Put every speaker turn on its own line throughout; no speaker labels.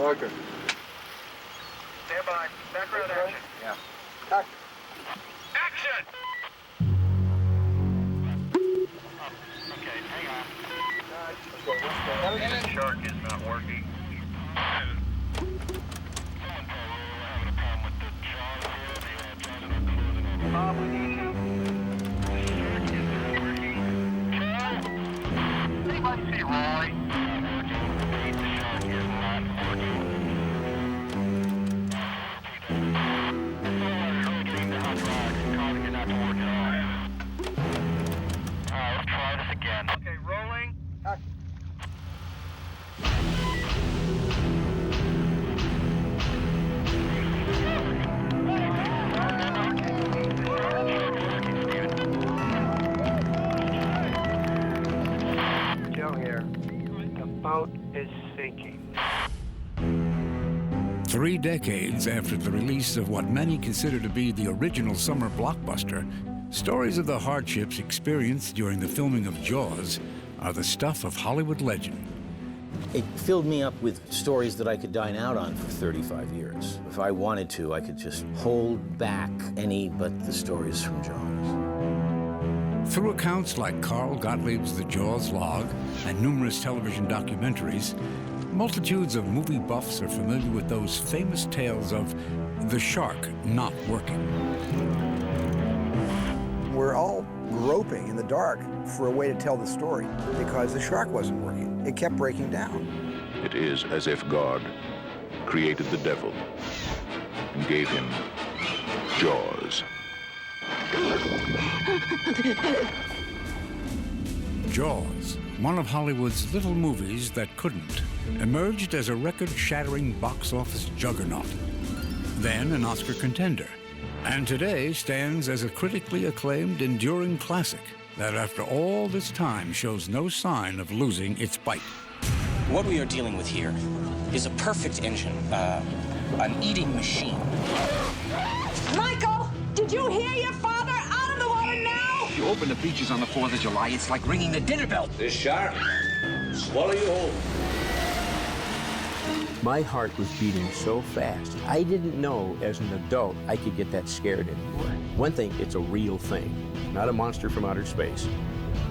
Okay.
Stand by. Background action.
Yeah.
Action! Okay, hang on. The shark is not working. We need you. The shark is not working. Anybody see Roy? The shark is not working. Let's try this again. Okay, rolling. Joe here. The boat is sinking.
3 decades after the release of what many consider to be the original summer blockbuster, stories of the hardships experienced during the filming of Jaws are the stuff of Hollywood legend.
It filled me up with stories that I could dine out on for 35 years. If I wanted to, I could just hold back any but the stories from Jaws.
Through accounts like Carl Gottlieb's The Jaws Log and numerous television documentaries, multitudes of movie buffs are familiar with those famous tales of the shark not working.
We're all groping in the dark for a way to tell the story because the shark wasn't working. It kept breaking down.
It is as if God created the devil and gave him jaws.
Jaws, one of Hollywood's little movies that couldn't, emerged as a record-shattering box office juggernaut, then an Oscar contender, and today stands as a critically acclaimed, enduring classic that after all this time shows no sign of losing its bite.
What we are dealing with here is a perfect engine, an eating machine.
Michael, did you hear your father? Out of the water now!
You open the beaches on the 4th of July, it's like ringing the dinner bell.
This shark, swallow you whole.
My heart was beating so fast. I didn't know as an adult I could get that scared anymore. One thing, it's a real thing, not a monster from outer space.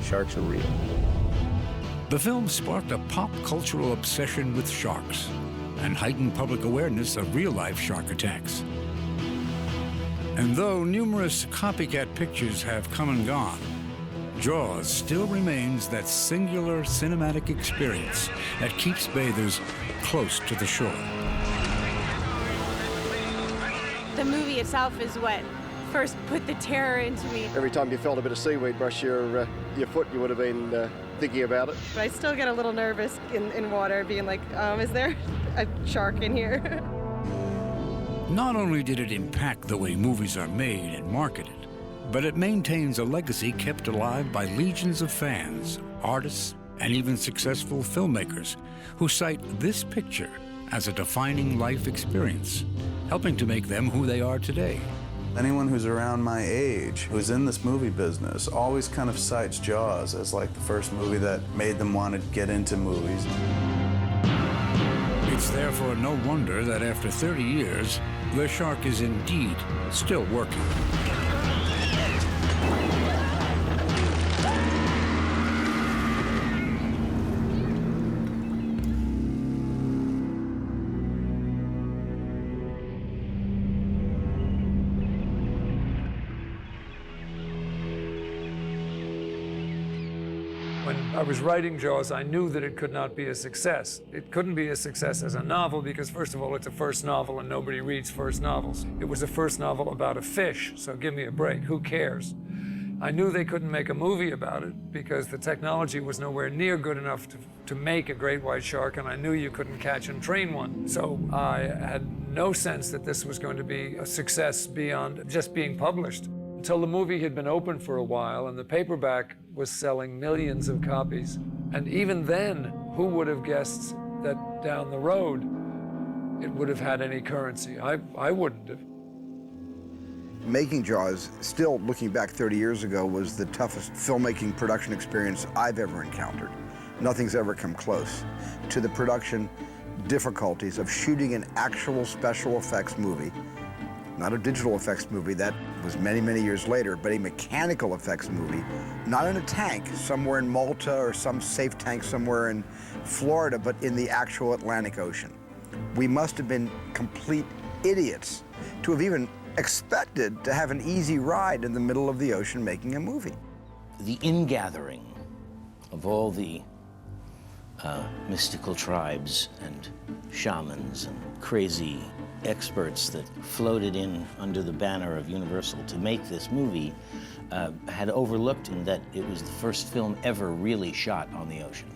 Sharks are real.
The film sparked a pop cultural obsession with sharks and heightened public awareness of real-life shark attacks. And though numerous copycat pictures have come and gone, Jaws still remains that singular cinematic experience that keeps bathers close to the shore.
The movie itself is what first put the terror into me.
Every time you felt a bit of seaweed brush your foot, you would have been thinking about it.
But I still get a little nervous in water, being like, is there a shark in here?
Not only did it impact the way movies are made and marketed, but it maintains a legacy kept alive by legions of fans, artists, and even successful filmmakers who cite this picture as a defining life experience, helping to make them who they are today.
Anyone who's around my age, who's in this movie business, always kind of cites Jaws as like the first movie that made them want to get into movies.
It's therefore no wonder that after 30 years, the shark is indeed still working.
When I was writing Jaws, I knew that it could not be a success. It couldn't be a success as a novel because, first of all, it's a first novel and nobody reads first novels. It was a first novel about a fish, so give me a break. Who cares? I knew they couldn't make a movie about it because the technology was nowhere near good enough to make a great white shark, and I knew you couldn't catch and train one. So I had no sense that this was going to be a success beyond just being published. Until the movie had been open for a while and the paperback was selling millions of copies. And even then, who would have guessed that down the road it would have had any currency? I wouldn't have.
Making Jaws, still looking back 30 years ago, was the toughest filmmaking production experience I've ever encountered. Nothing's ever come close to the production difficulties of shooting an actual special effects movie, not a digital effects movie, that was many, many years later, but a mechanical effects movie, not in a tank somewhere in Malta or some safe tank somewhere in Florida, but in the actual Atlantic Ocean. We must have been complete idiots to have even expected to have an easy ride in the middle of the ocean making a movie.
The ingathering of all the mystical tribes and shamans and crazy experts that floated in under the banner of Universal to make this movie had overlooked in that it was the first film ever really shot on the ocean.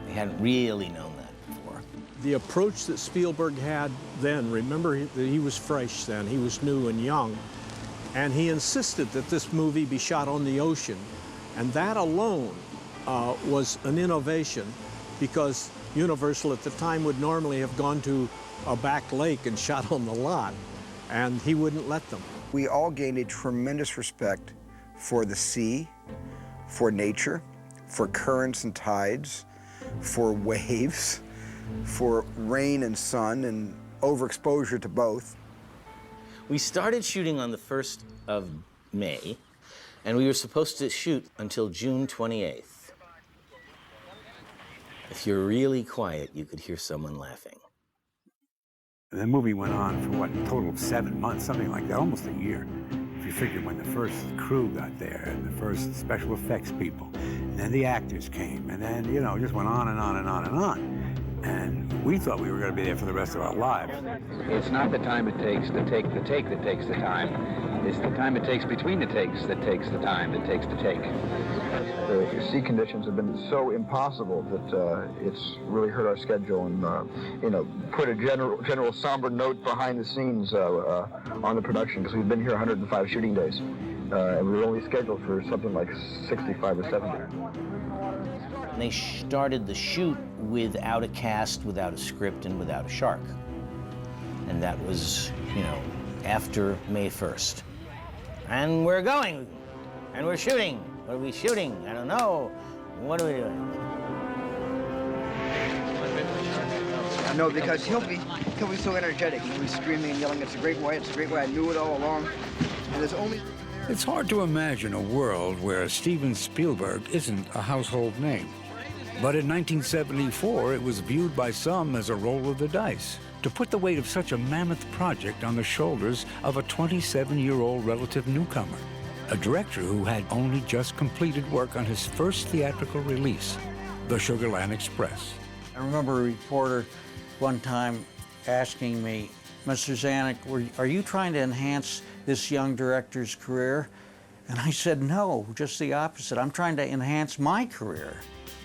They hadn't really known that before.
The approach that Spielberg had then, remember that he was fresh then, he was new and young, and he insisted that this movie be shot on the ocean, and that alone was an innovation, because Universal at the time would normally have gone to a back lake and shot on the lot, and he wouldn't let them.
We all gained a tremendous respect for the sea, for nature, for currents and tides, for waves, for rain and sun, and overexposure to both.
We started shooting on the 1st of May, and we were supposed to shoot until June 28th. If you're really quiet, you could hear someone laughing.
The movie went on for, what, a total of 7 months, something like that, almost a year. If you figure when the first crew got there, and the first special effects people, and then the actors came, and then, you know, it just went on and on and on and on. And we thought we were going to be there for the rest of our lives.
It's not the time it takes to take the take that takes the time. It's the time it takes between the takes that takes the time that takes to take.
The sea conditions have been so impossible that it's really hurt our schedule and, you know, put a general somber note behind the scenes on the production, because we've been here 105 shooting days. And we were only scheduled for something like 65 or 70.
And they started the shoot without a cast, without a script, and without a shark. And that was, you know, after May 1st. And we're going, and we're shooting. What are we shooting? I don't know. What are we doing?
No, because he'll be so energetic. He'll be screaming and yelling, "It's a great white, it's a great white." I knew it all along. And there's only...
It's hard to imagine a world where Steven Spielberg isn't a household name. But in 1974, it was viewed by some as a roll of the dice to put the weight of such a mammoth project on the shoulders of a 27-year-old relative newcomer, a director who had only just completed work on his first theatrical release, The Sugar Land Express.
I remember a reporter one time asking me, "Mr. Zanuck, are you trying to enhance this young director's career?" And I said, "No, just the opposite. I'm trying to enhance my career."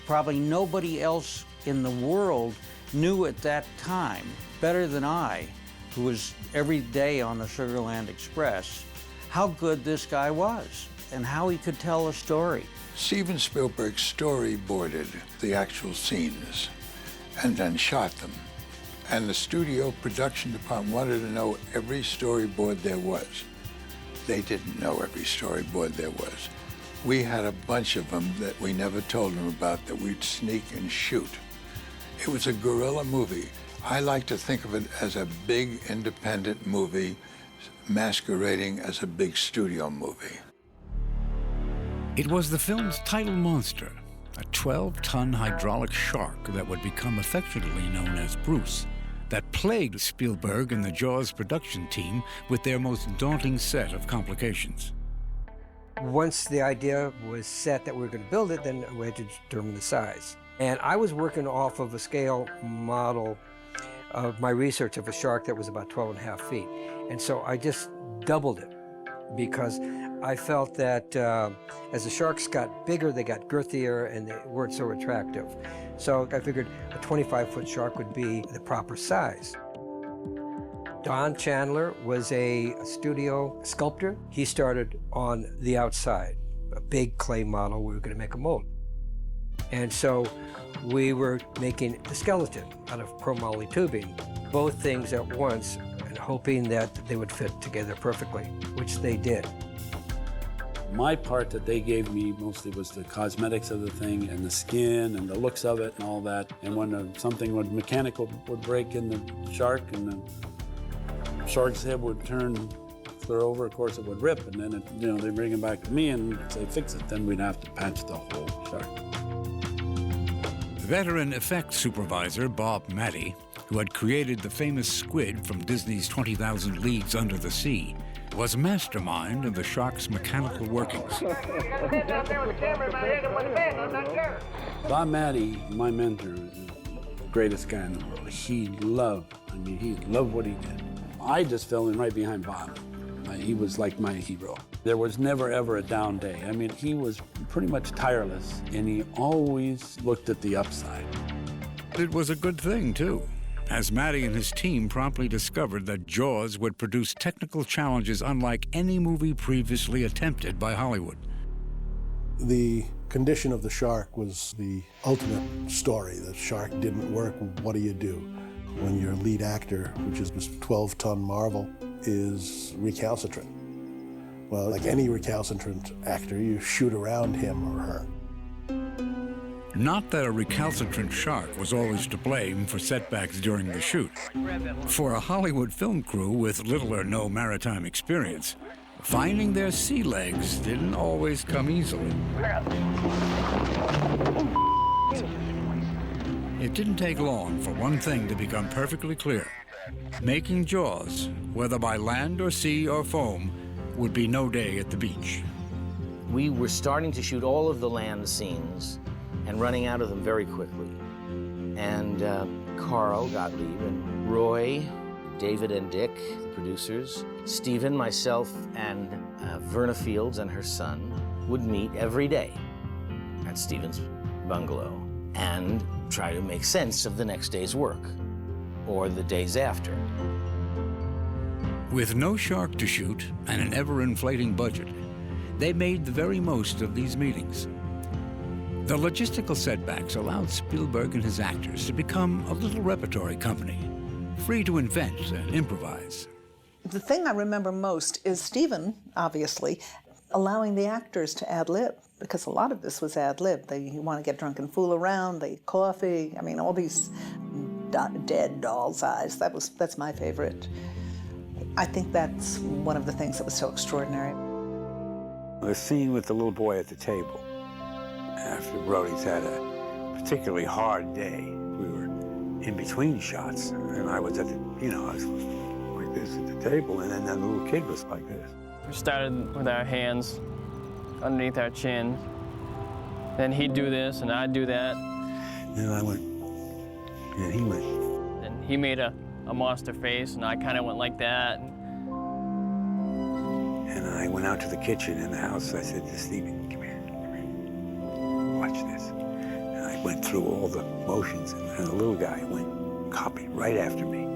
Probably nobody else in the world knew at that time, better than I, who was every day on the Sugar Land Express, how good this guy was and how he could tell a story.
Steven Spielberg storyboarded the actual scenes and then shot them. And the studio production department wanted to know every storyboard there was. They didn't know every storyboard there was. We had a bunch of them that we never told them about that we'd sneak and shoot. It was a guerrilla movie. I like to think of it as a big independent movie masquerading as a big studio movie.
It was the film's title monster, a 12-ton hydraulic shark that would become affectionately known as Bruce, that plagued Spielberg and the Jaws production team with their most daunting set of complications.
Once the idea was set that we were going to build it, then we had to determine the size. And I was working off of a scale model of my research of a shark that was about 12.5 feet. And so I just doubled it because I felt that as the sharks got bigger, they got girthier and they weren't so attractive. So I figured a 25-foot shark would be the proper size. Don Chandler was a studio sculptor. He started on the outside, a big clay model. We were going to make a mold. And so we were making the skeleton out of chromoly tubing, both things at once, and hoping that they would fit together perfectly, which they did.
My part that they gave me mostly was the cosmetics of the thing and the skin and the looks of it and all that. And when something mechanical would break in the shark and the shark's head would turn clear over, of course it would rip, and then they bring it back to me and say fix it. Then we'd have to patch the whole shark.
Veteran effects supervisor Bob Matty, who had created the famous squid from Disney's 20,000 Leagues Under the Sea, was mastermind of the shark's mechanical workings.
Bob Matty, my mentor, is the greatest guy in the world. He loved what he did. I just fell in right behind Bob. He was like my hero. There was never, ever a down day. I mean, he was pretty much tireless, and he always looked at the upside.
It was a good thing, too, as Matty and his team promptly discovered that Jaws would produce technical challenges unlike any movie previously attempted by Hollywood.
The condition of the shark was the ultimate story. The shark didn't work. What do you do when your lead actor, which is this 12-ton marvel, is recalcitrant? Well, like any recalcitrant actor, you shoot around him or her.
Not that a recalcitrant shark was always to blame for setbacks during the shoot. For a Hollywood film crew with little or no maritime experience, finding their sea legs didn't always come easily. It didn't take long for one thing to become perfectly clear. Making Jaws, whether by land or sea or foam, would be no day at the beach.
We were starting to shoot all of the land scenes and running out of them very quickly. And Carl Gottlieb and Roy, David and Dick, the producers, Steven, myself, and Verna Fields and her son would meet every day at Steven's bungalow and try to make sense of the next day's work or the days after.
With no shark to shoot and an ever-inflating budget, they made the very most of these meetings. The logistical setbacks allowed Spielberg and his actors to become a little repertory company, free to invent and improvise.
The thing I remember most is Steven, obviously, allowing the actors to ad-lib, because a lot of this was ad-lib. You want to get drunk and fool around, they eat coffee, I mean, all these dead doll's eyes. That's my favorite. I think that's one of the things that was so extraordinary.
The scene with the little boy at the table, after Brody's had a particularly hard day, we were in between shots, and I was at the, I was like this at the table, and then the little kid was like this.
We started with our hands underneath our chin. Then he'd do this, and I'd do that.
And I went, and he went.
And he made a monster face, and I kind of went like that.
And I went out to the kitchen in the house. I said to Steven, come here, watch this. And I went through all the motions, and the little guy went, copied right after me.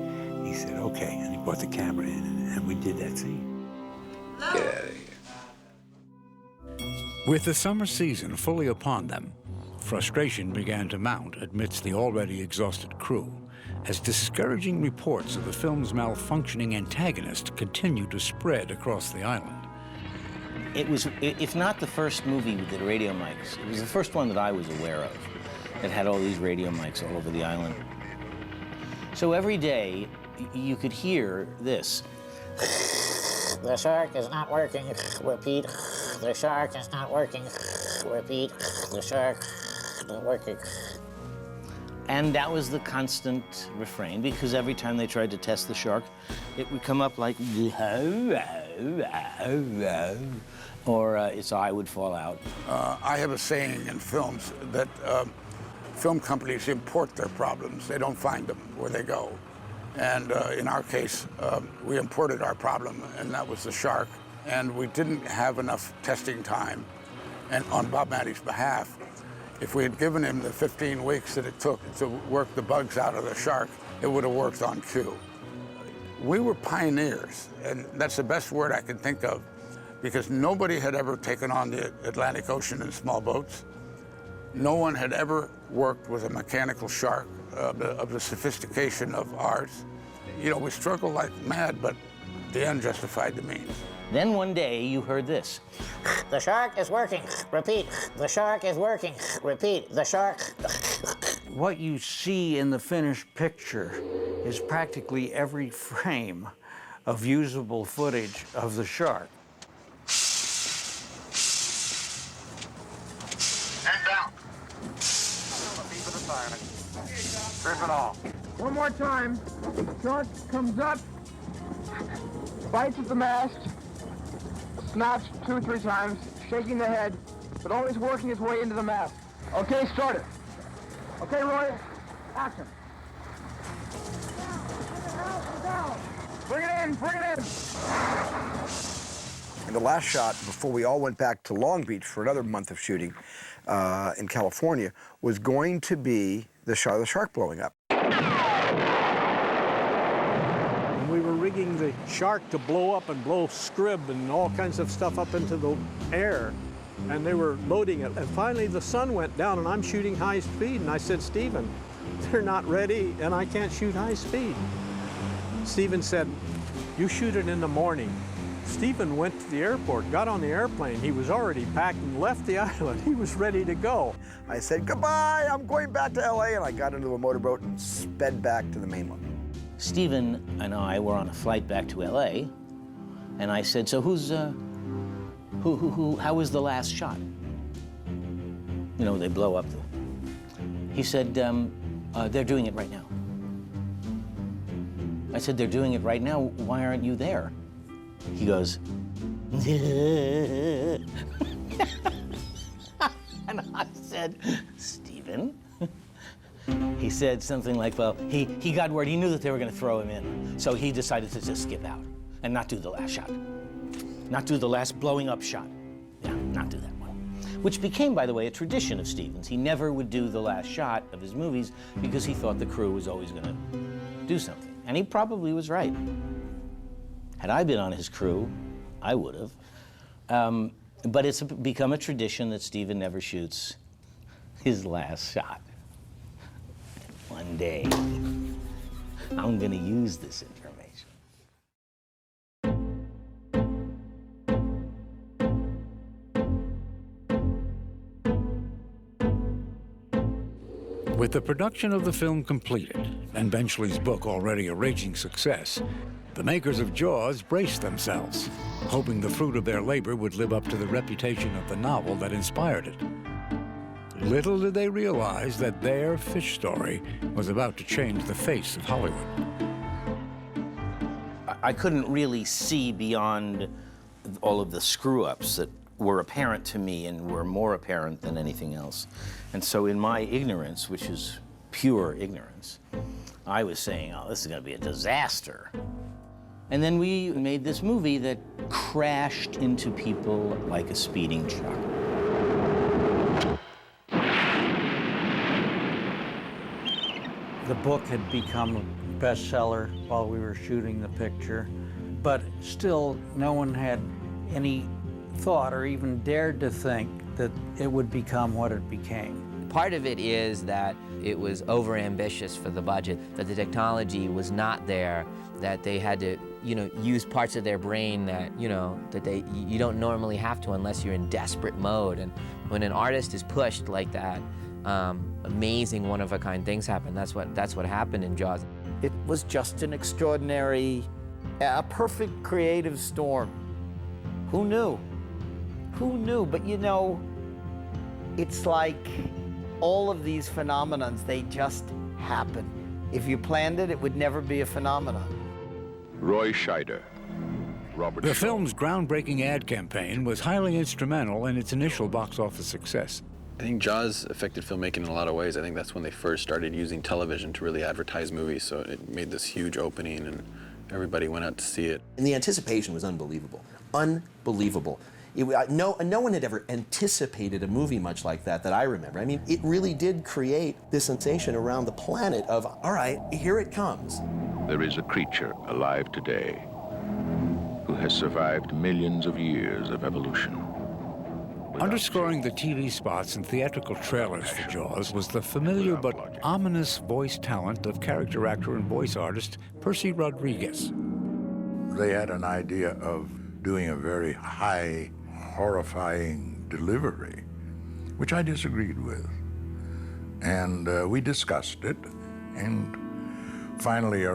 He said, okay, and he brought the camera in, and we did that scene. Get out of here.
With the summer season fully upon them, frustration began to mount amidst the already exhausted crew, as discouraging reports of the film's malfunctioning antagonist continued to spread across the island.
It was, if not the first movie with the radio mics, it was the first one that I was aware of that had all these radio mics all over the island. So every day, you could hear this.
The shark is not working. Repeat. The shark is not working. Repeat. The shark is not working.
And that was the constant refrain, because every time they tried to test the shark, it would come up like, or its eye would fall out.
I have a saying in films that film companies import their problems. They don't find them where they go. And in our case, we imported our problem, and that was the shark. And we didn't have enough testing time. And on Bob Matty's behalf, if we had given him the 15 weeks that it took to work the bugs out of the shark, it would have worked on cue. We were pioneers, and that's the best word I can think of, because nobody had ever taken on the Atlantic Ocean in small boats. No one had ever worked with a mechanical shark of the sophistication of ours. We struggled like mad, but The end justified the means.
Then one day you heard this.
The shark is working. Repeat. The shark is working. Repeat. The shark.
What you see in the finished picture is practically every frame of usable footage of the shark.
And down. Strip it off. One more time. Shark comes up, bites at the mast, snaps 2 or 3 times, shaking the head, but always working his way into the mast. Okay, start it. Okay, Roy, action. Bring it in, bring it in.
And the last shot, before we all went back to Long Beach for another month of shooting in California, was going to be the shot of the shark blowing up.
And we were rigging the shark to blow up and blow scrib and all kinds of stuff up into the air. And they were loading it. And finally the sun went down and I'm shooting high speed. And I said, Steven, they're not ready and I can't shoot high speed. Steven said, you shoot it in the morning. Steven went to the airport, got on the airplane. He was already packed and left the island. He was ready to go.
I said, goodbye, I'm going back to LA. And I got into a motorboat and sped back to the mainland.
Steven and I were on a flight back to LA, and I said, so how was the last shot? You know, they blow up He said, they're doing it right now. I said, they're doing it right now, why aren't you there? He goes, and I said, Steven? He said something like, well, he got word, he knew that they were gonna throw him in, so he decided to just skip out and not do the last shot. Not do the last blowing up shot. Yeah, not do that one. Which became, by the way, a tradition of Steven's. He never would do the last shot of his movies because he thought the crew was always gonna do something. And he probably was right. Had I been on his crew, I would have. But it's become a tradition that Steven never shoots his last shot. One day, I'm gonna use this information.
With the production of the film completed, and Benchley's book already a raging success, the makers of Jaws braced themselves, hoping the fruit of their labor would live up to the reputation of the novel that inspired it. Little did they realize that their fish story was about to change the face of Hollywood.
I couldn't really see beyond all of the screw-ups that were apparent to me and were more apparent than anything else. And so in my ignorance, which is pure ignorance, I was saying, oh, this is gonna be a disaster. And then we made this movie that crashed into people like a speeding truck.
The book had become a bestseller while we were shooting the picture, but still no one had any thought or even dared to think that it would become what it became.
Part of it is that it was overambitious for the budget, that the technology was not there, that they had to, use parts of their brain that, that you don't normally have to unless you're in desperate mode. And when an artist is pushed like that, amazing one-of-a-kind things happen. That's what happened in Jaws.
It was just an extraordinary, a perfect creative storm. Who knew? Who knew? But it's like all of these phenomenons, they just happen. If you planned it, it would never be a phenomenon.
Roy Scheider, Robert
The film's groundbreaking ad campaign was highly instrumental in its initial box office success.
I think Jaws affected filmmaking in a lot of ways. I think that's when they first started using television to really advertise movies, so it made this huge opening and everybody went out to see it.
And the anticipation was unbelievable. Unbelievable. No one had ever anticipated a movie much like that I remember. I mean, it really did create this sensation around the planet of, all right, here it comes.
There is a creature alive today who has survived millions of years of evolution.
Underscoring the TV spots and theatrical trailers for Jaws was the familiar but ominous voice talent of character actor and voice artist Percy Rodriguez.
They had an idea of doing a very high, horrifying delivery, which I disagreed with. And we discussed it, and finally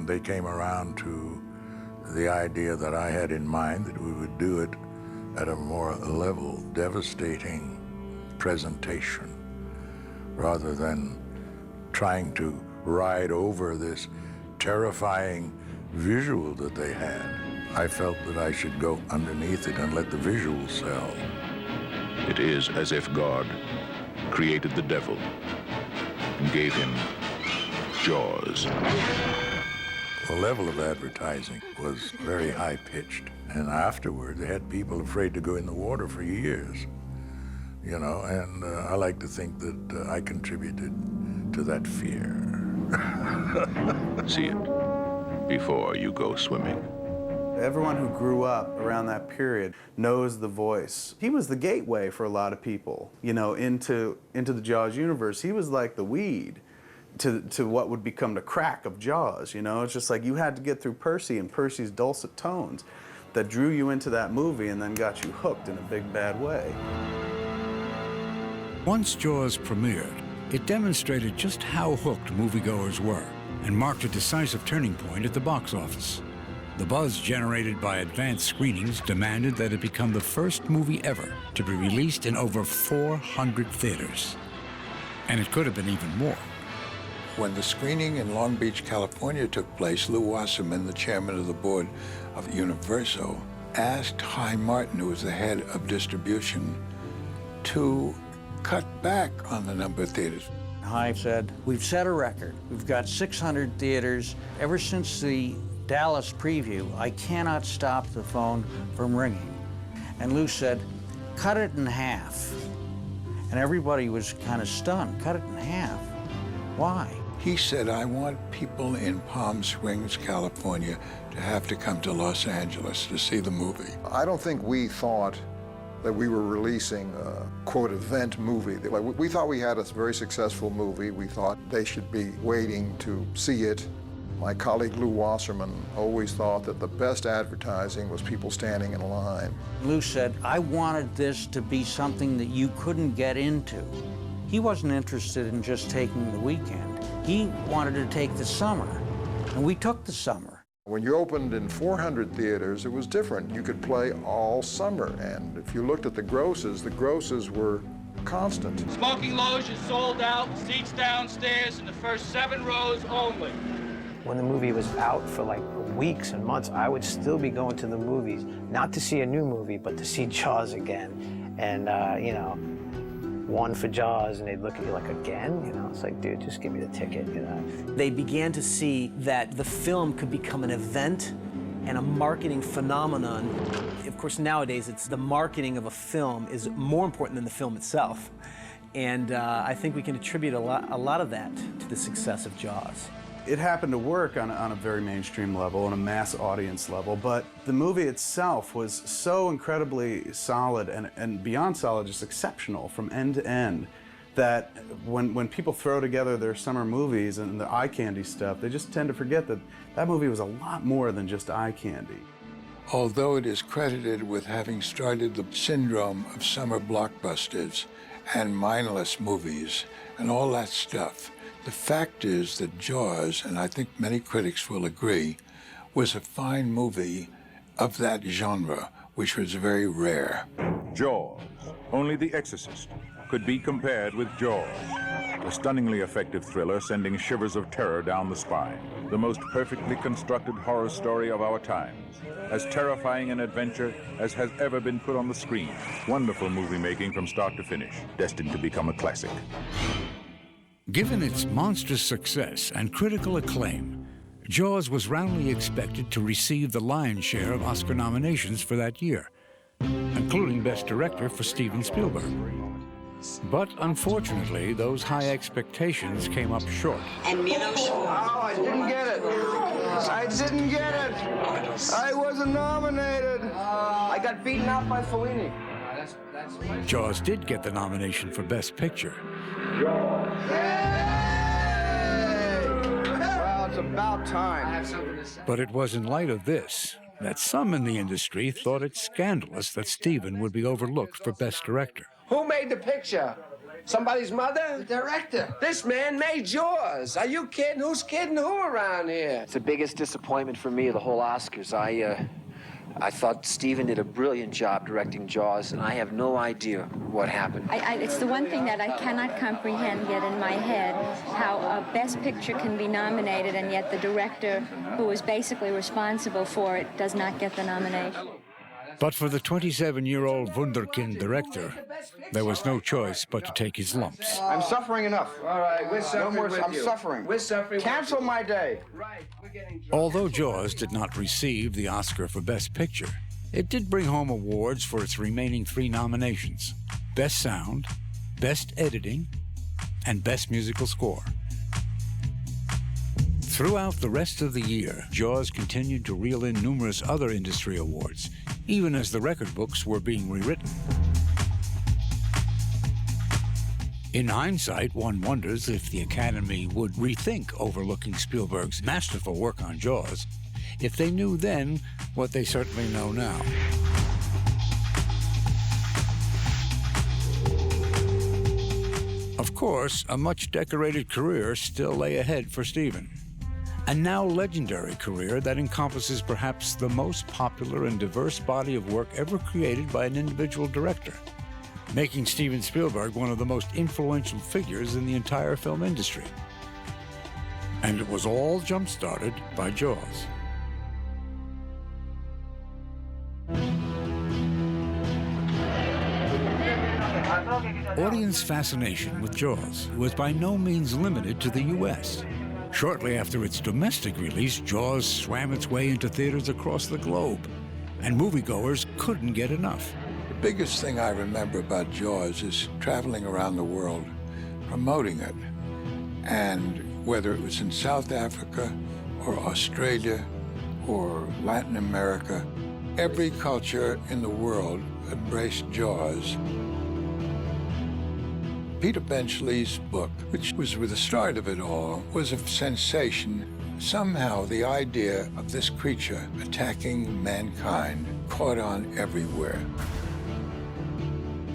they came around to the idea that I had in mind, that we would do it at a more level, devastating presentation, rather than trying to ride over this terrifying visual that they had. I felt that I should go underneath it and let the visual sell.
It is as if God created the devil and gave him Jaws.
The level of advertising was very high-pitched, and afterward they had people afraid to go in the water for years, you know, and I like to think that I contributed to that fear.
See it before you go swimming.
Everyone who grew up around that period knows the voice. He was the gateway for a lot of people, you know, into the Jaws universe. He was like the weed to what would become the crack of Jaws, you know? It's just like you had to get through Percy and Percy's dulcet tones that drew you into that movie and then got you hooked in a big, bad way.
Once Jaws premiered, it demonstrated just how hooked moviegoers were and marked a decisive turning point at the box office. The buzz generated by advanced screenings demanded that it become the first movie ever to be released in over 400 theaters. And it could have been even more.
When the screening in Long Beach, California took place, Lew Wasserman, the chairman of the board of Universal, asked Hy Martin, who was the head of distribution, to cut back on the number of theaters.
Hy said, we've set a record. We've got 600 theaters. Ever since the Dallas preview, I cannot stop the phone from ringing. And Lew said, cut it in half. And everybody was kind of stunned. Cut it in half. Why?
He said, I want people in Palm Springs, California, to have to come to Los Angeles to see the movie.
I don't think we thought that we were releasing a, quote, event movie. We thought we had a very successful movie. We thought they should be waiting to see it. My colleague Lew Wasserman always thought that the best advertising was people standing in line.
Lew said, I wanted this to be something that you couldn't get into. He wasn't interested in just taking the weekend. He wanted to take the summer, and we took the summer.
When you opened in 400 theaters, it was different. You could play all summer, and if you looked at the grosses were constant.
Smoking loge is sold out, seats downstairs in the first 7 rows only.
When the movie was out for like weeks and months, I would still be going to the movies, not to see a new movie, but to see Jaws again. And, you know, one for Jaws, and they'd look at you like, again? You know, it's like, dude, just give me the ticket, you know?
They began to see that the film could become an event and a marketing phenomenon. Of course, nowadays, it's the marketing of a film is more important than the film itself. And I think we can attribute a lot of that to the success of Jaws.
It happened to work on a very mainstream level, on a mass audience level, but the movie itself was so incredibly solid and beyond solid, just exceptional from end to end, that when people throw together their summer movies and the eye candy stuff, they just tend to forget that that movie was a lot more than just eye candy.
Although it is credited with having started the syndrome of summer blockbusters and mindless movies and all that stuff, the fact is that Jaws, and I think many critics will agree, was a fine movie of that genre, which was very rare.
Jaws, only The Exorcist, could be compared with Jaws. A stunningly effective thriller sending shivers of terror down the spine. The most perfectly constructed horror story of our times. As terrifying an adventure as has ever been put on the screen. Wonderful movie making from start to finish, destined to become a classic.
Given its monstrous success and critical acclaim, Jaws was roundly expected to receive the lion's share of Oscar nominations for that year, including Best Director for Steven Spielberg. But unfortunately, those high expectations came up short.
And Mello. Oh, I didn't get it. I didn't get it. I wasn't nominated. I got beaten out by Fellini.
Jaws did get the nomination for Best Picture.
Well, it's about time.
I have something to say.
But it was in light of this that some in the industry thought it scandalous that Steven would be overlooked for Best Director.
Who made the picture? Somebody's mother? The director. This man made Jaws. Are you kidding? Who's kidding who around here?
It's the biggest disappointment for me of the whole Oscars. I thought Steven did a brilliant job directing Jaws, and I have no idea what happened.
It's the one thing that I cannot comprehend yet in my head, how a Best Picture can be nominated, and yet the director, who was basically responsible for it, does not get the nomination.
But for the 27-year-old wunderkind director, there was no choice but to take his lumps.
I'm suffering enough. All right, we're suffering
No more,
with
I'm
you.
suffering.
We're suffering.
Cancel my day.
Right, we're getting.
Although Jaws did not receive the Oscar for Best Picture, it did bring home awards for its remaining 3 nominations: Best Sound, Best Editing, and Best Musical Score. Throughout the rest of the year, Jaws continued to reel in numerous other industry awards, even as the record books were being rewritten. In hindsight, one wonders if the Academy would rethink overlooking Spielberg's masterful work on Jaws if they knew then what they certainly know now. Of course, a much-decorated career still lay ahead for Steven. A now legendary career that encompasses perhaps the most popular and diverse body of work ever created by an individual director, making Steven Spielberg one of the most influential figures in the entire film industry. And it was all jump-started by Jaws. Audience fascination with Jaws was by no means limited to the U.S. Shortly after its domestic release, Jaws swam its way into theaters across the globe, and moviegoers couldn't get enough.
The biggest thing I remember about Jaws is traveling around the world, promoting it. And whether it was in South Africa or Australia or Latin America, every culture in the world embraced Jaws. Peter Benchley's book, which was the start of it all, was a sensation. Somehow the idea of this creature attacking mankind caught on everywhere.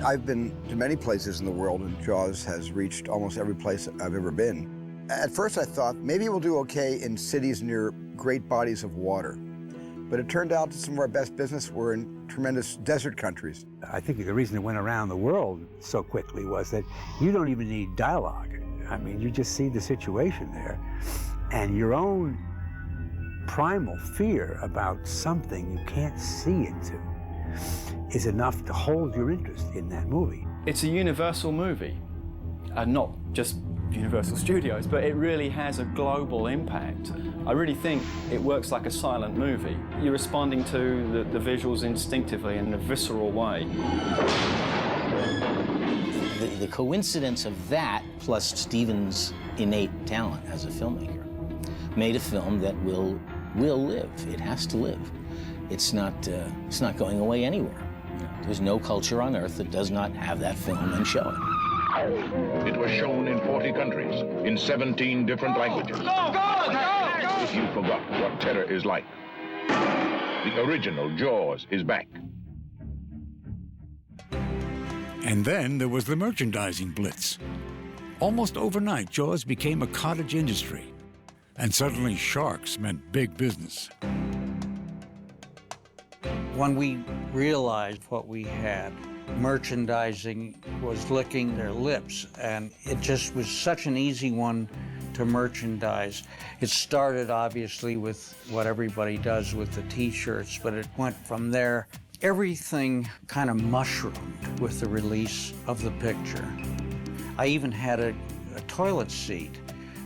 I've been to many places in the world, and Jaws has reached almost every place I've ever been. At first I thought maybe we'll do okay in cities near great bodies of water. But it turned out that some of our best business were in tremendous desert countries.
I think the reason it went around the world so quickly was that you don't even need dialogue. I mean, you just see the situation there, and your own primal fear about something you can't see into is enough to hold your interest in that movie.
It's a Universal movie, not just Universal Studios, but it really has a global impact. I really think it works like a silent movie. You're responding to the visuals instinctively in a visceral way.
The coincidence of that, plus Steven's innate talent as a filmmaker, made a film that will live. It has to live. It's not going away anywhere. There's no culture on Earth that does not have that film and show it.
It was shown in 40 countries, in 17 different languages. If you forgot what terror is like, the original Jaws is back.
And then there was the merchandising blitz. Almost overnight, Jaws became a cottage industry, and suddenly sharks meant big business.
When we realized what we had, merchandising was licking their lips, and it just was such an easy one to merchandise. It started obviously with what everybody does with the t-shirts, but it went from there. Everything kind of mushroomed with the release of the picture. I even had a toilet seat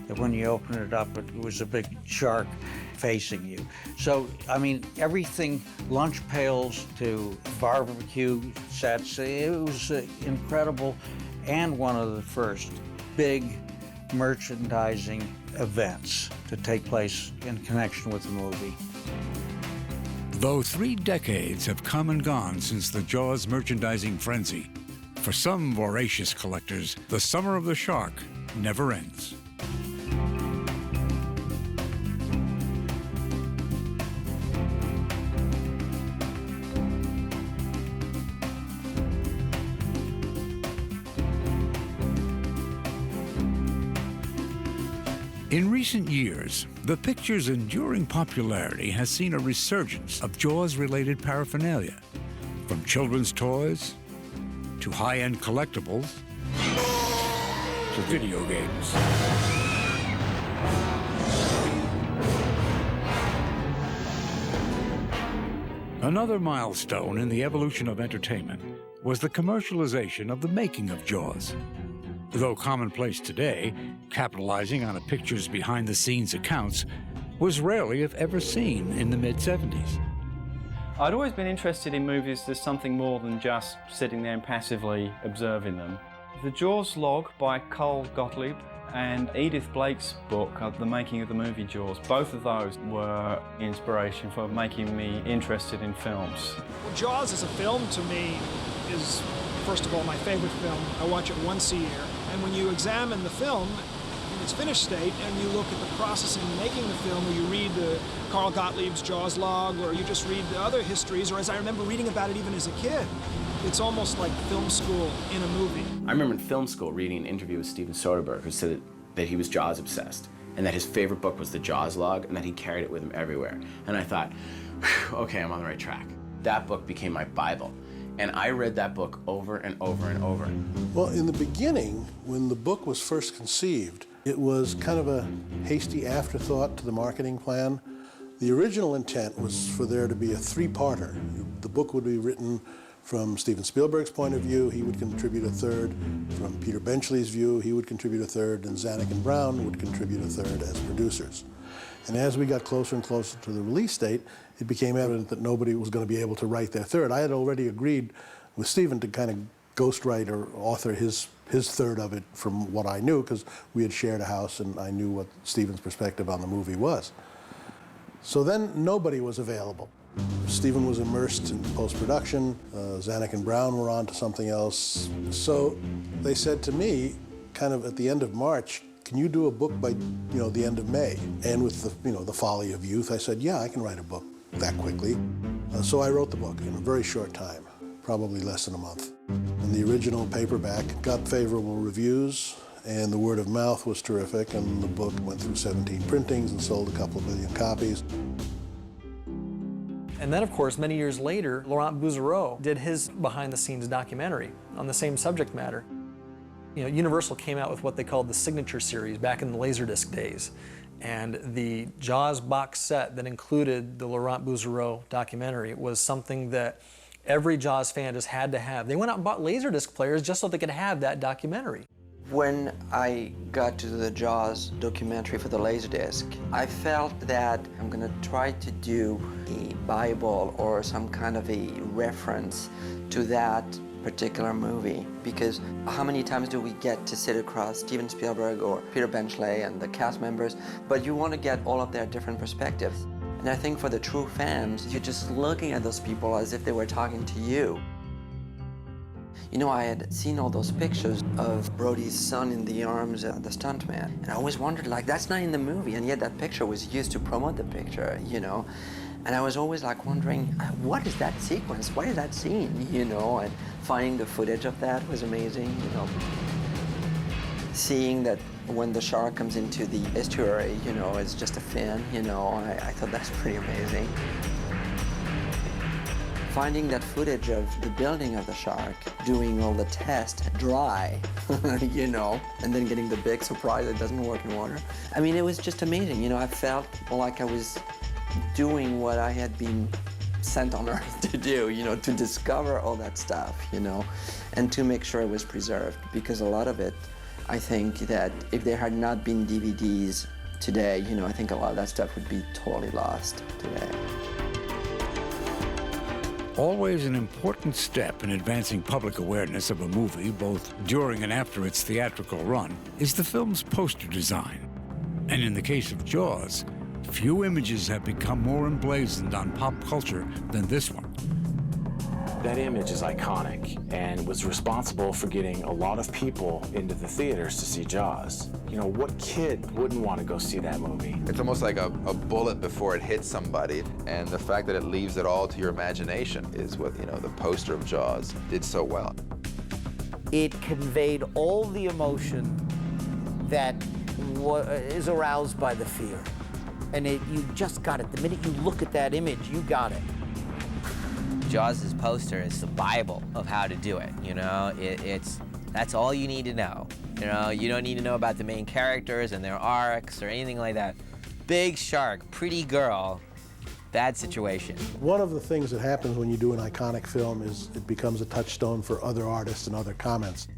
that when you open it up, it was a big shark facing you. So, I mean, everything, lunch pails to barbecue sets, it was incredible, and one of the first big merchandising events to take place in connection with the movie.
Though 3 decades have come and gone since the Jaws merchandising frenzy, for some voracious collectors, the summer of the shark never ends. In recent years, the picture's enduring popularity has seen a resurgence of Jaws-related paraphernalia, from children's toys to high-end collectibles to video games. Another milestone in the evolution of entertainment was the commercialization of the making of Jaws. Though commonplace today, capitalizing on a picture's behind-the-scenes accounts was rarely, if ever, seen in the mid-70s.
I'd always been interested in movies as something more than just sitting there and passively observing them. The Jaws log by Cole Gottlieb and Edith Blake's book, The Making of the Movie Jaws, both of those were inspiration for making me interested in films.
Well, Jaws as a film to me is, first of all, my favorite film. I watch it once a year. And when you examine the film in its finished state and you look at the processing and making the film, or you read the Carl Gottlieb's Jaws log, or you just read the other histories, or as I remember reading about it even as a kid, it's almost like film school in a movie.
I remember in film school reading an interview with Steven Spielberg, who said that he was Jaws obsessed, and that his favorite book was the Jaws log, and that he carried it with him everywhere. And I thought, okay, I'm on the right track. That book became my Bible. And I read that book over and over and over.
Well, in the beginning, when the book was first conceived, it was kind of a hasty afterthought to the marketing plan. The original intent was for there to be a three-parter. The book would be written from Steven Spielberg's point of view, he would contribute a third. From Peter Benchley's view, he would contribute a third, and Zanuck and Brown would contribute a third as producers. And as we got closer and closer to the release date, it became evident that nobody was going to be able to write their third. I had already agreed with Steven to kind of ghostwrite or author his third of it from what I knew, because we had shared a house and I knew what Steven's perspective on the movie was. So then nobody was available. Steven was immersed in post-production. Zanuck and Brown were on to something else. So they said to me, kind of at the end of March, can you do a book by, the end of May? And with the, the folly of youth, I said, yeah, I can write a book that quickly. So I wrote the book in a very short time, probably less than a month. And the original paperback got favorable reviews, and the word of mouth was terrific, and the book went through 17 printings and sold a couple of million copies.
And then, of course, many years later, Laurent Bouzereau did his behind-the-scenes documentary on the same subject matter. Universal came out with what they called the Signature Series back in the Laserdisc days. And the Jaws box set that included the Laurent Bouzereau documentary was something that every Jaws fan just had to have. They went out and bought Laserdisc players just so they could have that documentary.
When I got to the Jaws documentary for the Laserdisc, I felt that I'm gonna try to do a Bible or some kind of a reference to that particular movie, because how many times do we get to sit across Steven Spielberg or Peter Benchley and the cast members, but you want to get all of their different perspectives. And I think for the true fans, you're just looking at those people as if they were talking to you. I had seen all those pictures of Brody's son in the arms of the stuntman, and I always wondered, that's not in the movie, and yet that picture was used to promote the picture, And I was always wondering, what is that sequence? What is that scene? And finding the footage of that was amazing, Seeing that when the shark comes into the estuary, it's just a fin, I thought that's pretty amazing. Finding that footage of the building of the shark, doing all the tests dry, and then getting the big surprise it doesn't work in water. I mean, it was just amazing. I felt like I was doing what I had been sent on Earth to do, to discover all that stuff, and to make sure it was preserved. Because a lot of it, I think that if there had not been DVDs today, I think a lot of that stuff would be totally lost today.
Always an important step in advancing public awareness of a movie, both during and after its theatrical run, is the film's poster design. And in the case of Jaws, few images have become more emblazoned on pop culture than this one.
That image is iconic and was responsible for getting a lot of people into the theaters to see Jaws. What kid wouldn't want to go see that movie?
It's almost like a bullet before it hits somebody, and the fact that it leaves it all to your imagination is what, the poster of Jaws did so well.
It conveyed all the emotion that is aroused by the fear. And you just got it. The minute you look at that image, you got it.
Jaws' poster is the Bible of how to do it, you know? That's all you need to know. You know, you don't need to know about the main characters and their arcs or anything like that. Big shark, pretty girl, bad situation.
One of the things that happens when you do an iconic film is it becomes a touchstone for other artists and other comments.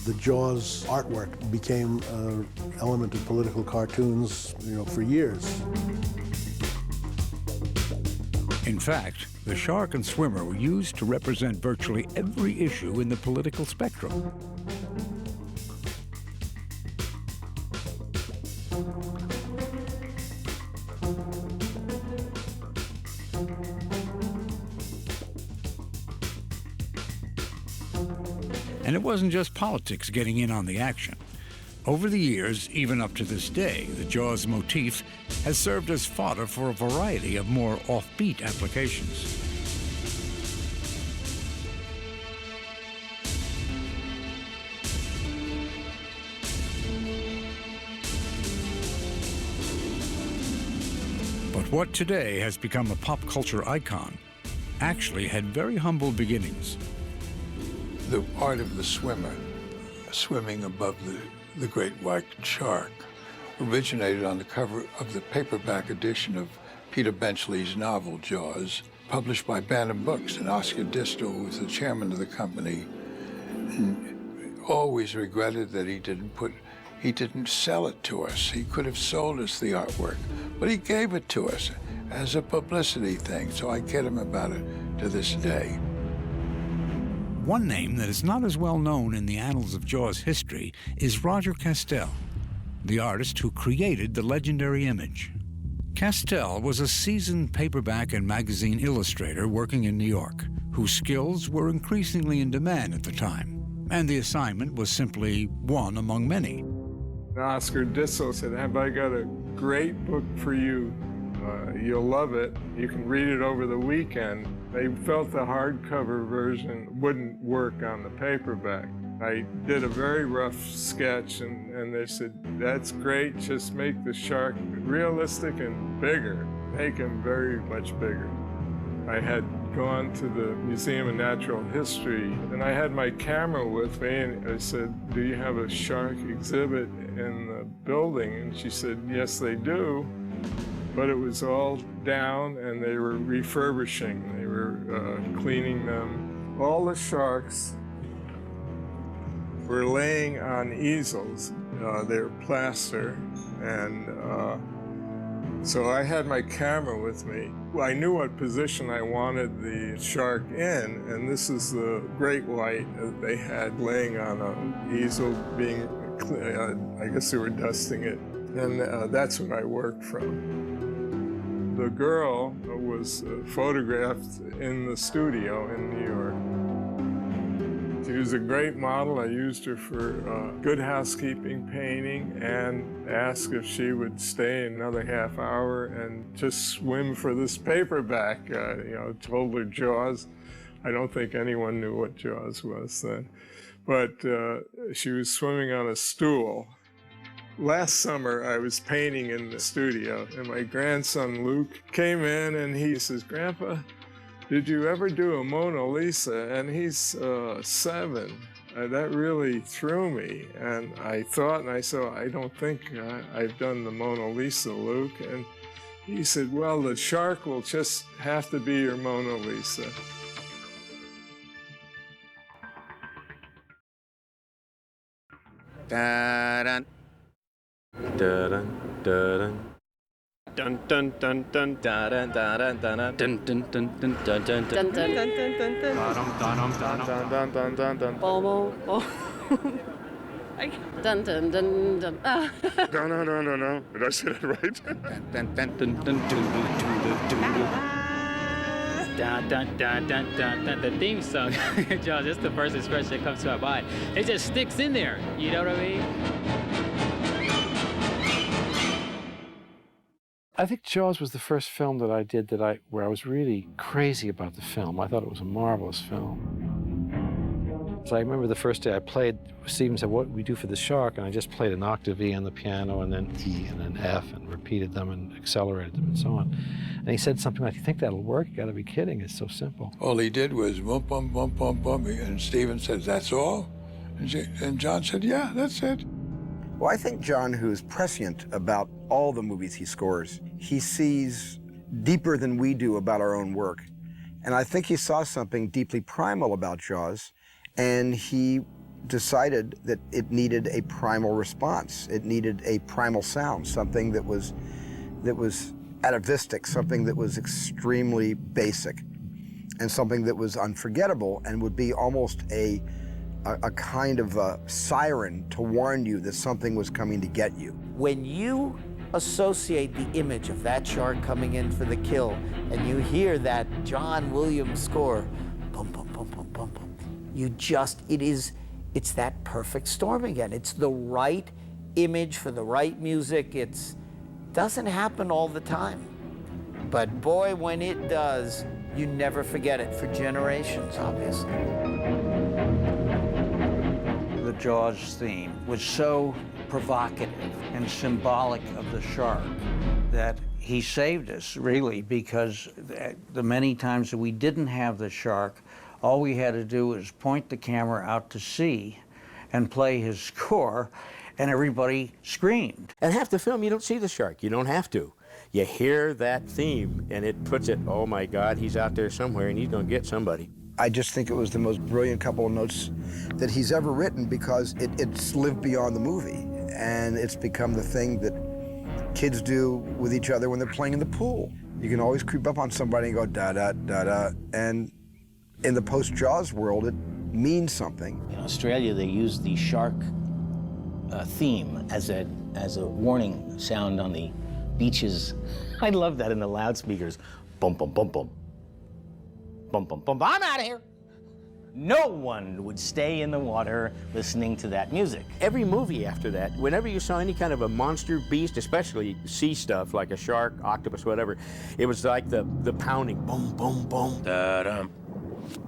The Jaws artwork became an element of political cartoons, you know, for years.
In fact, the shark and swimmer were used to represent virtually every issue in the political spectrum. And it wasn't just politics getting in on the action. Over the years, even up to this day, the Jaws motif has served as fodder for a variety of more offbeat applications. But what today has become a pop culture icon actually had very humble beginnings.
The art of the swimmer, swimming above the great white shark, originated on the cover of the paperback edition of Peter Benchley's novel, Jaws, published by Bantam Books. And Oscar Distel, who was the chairman of the company, always regretted that he didn't sell it to us. He could have sold us the artwork, but he gave it to us as a publicity thing, so I kid him about it to this day.
One name that is not as well known in the annals of Jaws history is Roger Castell, the artist who created the legendary image. Castell was a seasoned paperback and magazine illustrator working in New York, whose skills were increasingly in demand at the time, and the assignment was simply one among many.
Oscar Distel said, "Have I got a great book for you? You'll love it. You can read it over the weekend." They felt the hardcover version wouldn't work on the paperback. I did a very rough sketch, and they said, "That's great, just make the shark realistic and bigger. Make him very much bigger." I had gone to the Museum of Natural History, and I had my camera with me, and I said, "Do you have a shark exhibit in the building?" And she said, "Yes, they do." But it was all down, and they were refurbishing. They were cleaning them. All the sharks were laying on easels. They were plaster, and so I had my camera with me. I knew what position I wanted the shark in, and this is the great white that they had laying on an easel being, I guess they were dusting it, and that's what I worked from. The girl was photographed in the studio in New York. She was a great model. I used her for Good Housekeeping painting and asked if she would stay another half hour and just swim for this paperback. Told her Jaws. I don't think anyone knew what Jaws was then. But she was swimming on a stool. Last summer, I was painting in the studio, and my grandson, Luke, came in, and he says, "Grandpa, did you ever do a Mona Lisa?" And he's 7. That really threw me. And I thought, and I said, "I don't think I've done the Mona Lisa, Luke." And he said, "Well, the shark will just have to be your Mona Lisa."
Da-dun. Dun dun dun dun dun dun dun dun dun dun dun dun dun dun dun dun dun dun dun dun.
Dun dun dun dun.
No. Did I say that right? Dun dun dun dun
Dun, dun, dun, dun, dun, dun. The theme song, Jaws, that's the first expression that comes to my mind. It just sticks in there, you know what I mean?
I think Jaws was the first film that I did where I was really crazy about the film. I thought it was a marvelous film.
So I remember the first day I played, Steven said, what do we do for the shark? And I just played an octave E on the piano and then E and then F and repeated them and accelerated them and so on. And he said something like, you think that'll work? You gotta be kidding, it's so simple.
All he did was bump, bump, bump, bump, bump, and Steven said, that's all? And John said, yeah, that's it.
Well, I think John, who's prescient about all the movies he scores, he sees deeper than we do about our own work. And I think he saw something deeply primal about Jaws, and he decided that it needed a primal response. It needed a primal sound, something that was atavistic, something that was extremely basic, and something that was unforgettable and would be almost a kind of a siren to warn you that something was coming to get you.
When you associate the image of that shark coming in for the kill, and you hear that John Williams score, boom, boom, boom, boom, boom, boom, it's that perfect storm again. It's the right image for the right music. It doesn't happen all the time. But boy, when it does, you never forget it for generations, obviously.
The Jaws theme was so provocative and symbolic of the shark that he saved us, really, because the many times that we didn't have the shark, all we had to do was point the camera out to sea and play his score, and everybody screamed.
And half the film, you don't see the shark. You don't have to. You hear that theme, and it puts it, oh my God, he's out there somewhere, and he's gonna get somebody.
I just think it was the most brilliant couple of notes that he's ever written, because it's lived beyond the movie, and it's become the thing that kids do with each other when they're playing in the pool. You can always creep up on somebody and go da-da, and in the post-Jaws world, it means something.
In Australia, they use the shark theme as a warning sound on the beaches. I love that in the loudspeakers. Bum, bum, bum, bum. Bum, bum, bum, I'm out of here. No one would stay in the water listening to that music.
Every movie after that, whenever you saw any kind of a monster beast, especially sea stuff like a shark, octopus, whatever, it was like the pounding, boom, boom, boom.
Da-dum,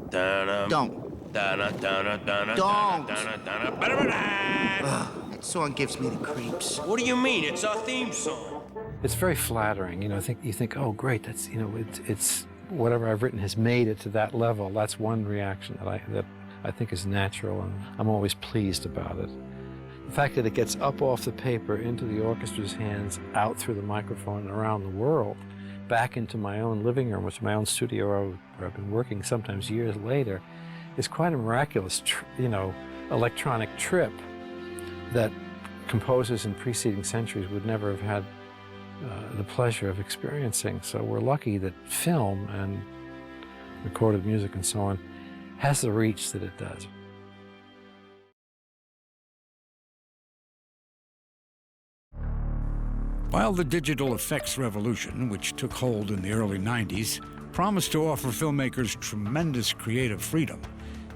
da-dum,
Don't.
da-dum, da-dum, da-dum,
Don't.
da-dum, da-dum, ba-da-ba-da.
That song gives me the creeps.
What do you mean? It's our theme song.
It's very flattering, you know. You think, oh, great, that's, you know, it's whatever I've written has made it to that level. That's one reaction that I think is natural, and I'm always pleased about it. The fact that it gets up off the paper, into the orchestra's hands, out through the microphone and around the world, back into my own living room, which is my own studio where I've been working sometimes years later, is quite a miraculous, electronic trip that composers in preceding centuries would never have had the pleasure of experiencing. So we're lucky that film and recorded music and so on has the reach that it does.
While the digital effects revolution, which took hold in the early 90s, promised to offer filmmakers tremendous creative freedom,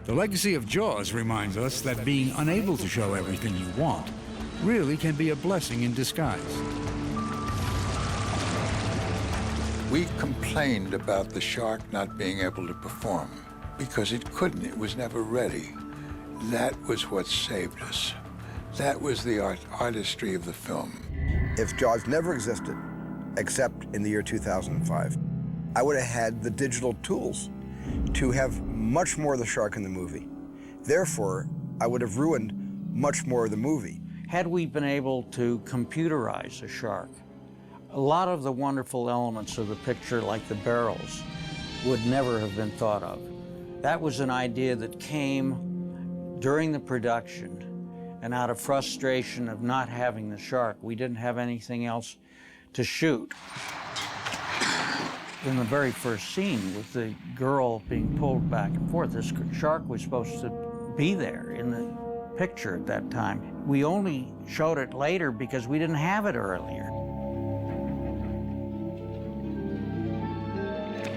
the legacy of Jaws reminds us that being unable to show everything you want really can be a blessing in disguise.
We complained about the shark not being able to perform because it couldn't. It was never ready. That was what saved us. That was the artistry of the film.
If Jaws never existed, except in the year 2005, I would have had the digital tools to have much more of the shark in the movie. Therefore, I would have ruined much more of the movie.
Had we been able to computerize a shark, a lot of the wonderful elements of the picture, like the barrels, would never have been thought of. That was an idea that came during the production, and out of frustration of not having the shark, we didn't have anything else to shoot. In the very first scene, with the girl being pulled back and forth, this shark was supposed to be there in the picture at that time. We only showed it later because we didn't have it earlier.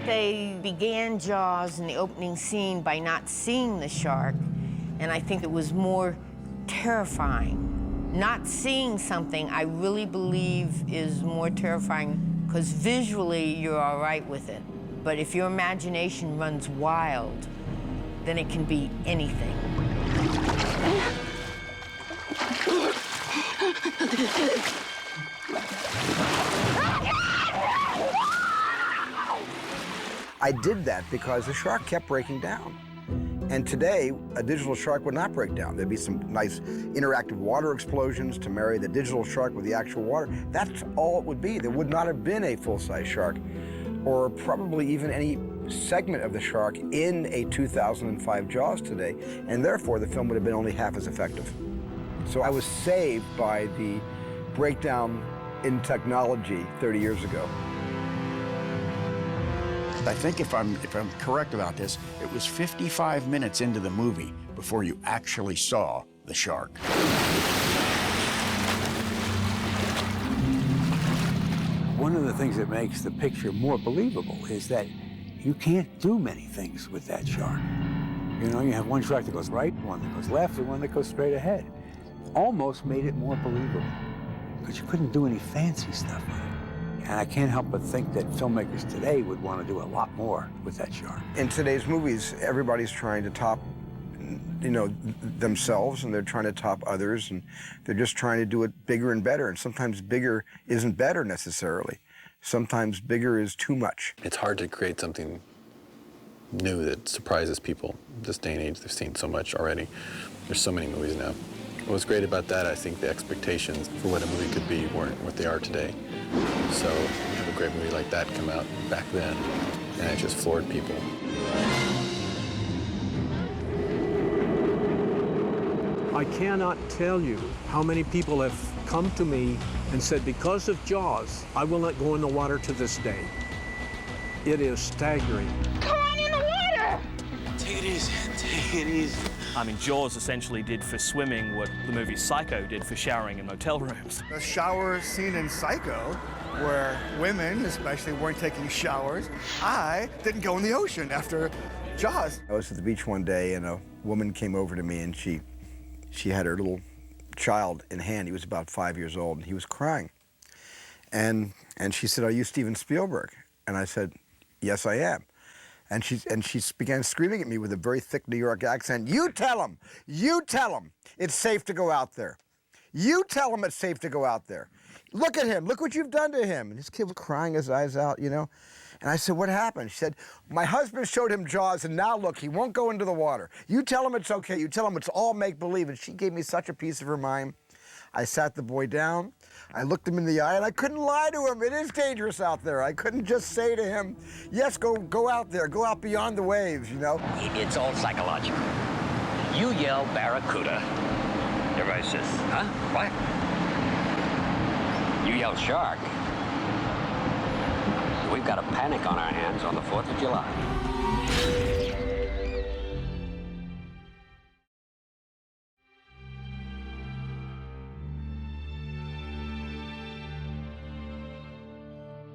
They began Jaws in the opening scene by not seeing the shark, and I think it was more terrifying. Not seeing something, I really believe, is more terrifying, because visually you're all right with it. But if your imagination runs wild, then it can be anything.
I did that because the shark kept breaking down. And today, a digital shark would not break down. There'd be some nice interactive water explosions to marry the digital shark with the actual water. That's all it would be. There would not have been a full-size shark, or probably even any segment of the shark in a 2005 Jaws today, and therefore the film would have been only half as effective. So I was saved by the breakdown in technology 30 years ago.
I think if I'm correct about this, it was 55 minutes into the movie before you actually saw the shark.
One of the things that makes the picture more believable is that you can't do many things with that shark. You know, you have one shark that goes right, one that goes left, and one that goes straight ahead. Almost made it more believable, because you couldn't do any fancy stuff with it. And I can't help but think that filmmakers today would want to do a lot more with that shark.
In today's movies, everybody's trying to top, you know, themselves, and they're trying to top others, and they're just trying to do it bigger and better. And sometimes bigger isn't better necessarily. Sometimes bigger is too much.
It's hard to create something new that surprises people. This day and age, they've seen so much already. There's so many movies now. What's great about that, I think the expectations for what a movie could be weren't what they are today. So you have a great movie like that come out back then, and it just floored people.
I cannot tell you how many people have come to me and said, because of Jaws, I will not go in the water to this day. It is staggering.
Come on in the water!
Take it easy, take it easy. I mean, Jaws essentially did for swimming what the movie Psycho did for showering in motel rooms.
The shower scene in Psycho, where women especially weren't taking showers, I didn't go in the ocean after Jaws.
I was at the beach one day, and a woman came over to me, and she had her little child in hand. He was about 5 years old, and he was crying. And she said, "Are you Steven Spielberg?" And I said, "Yes, I am." And she began screaming at me with a very thick New York accent, you tell him it's safe to go out there. You tell him it's safe to go out there. Look at him, look what you've done to him." And this kid was crying his eyes out, you know. And I said, "What happened?" She said, "My husband showed him Jaws, and now look, he won't go into the water. You tell him it's okay, you tell him it's all make-believe." And she gave me such a piece of her mind. I sat the boy down, I looked him in the eye, and I couldn't lie to him. It is dangerous out there. I couldn't just say to him, yes, go out there, go out beyond the waves, you know?
It's all psychological. You yell barracuda. Everybody says, huh? What? You yell shark. We've got a panic on our hands on the 4th of July.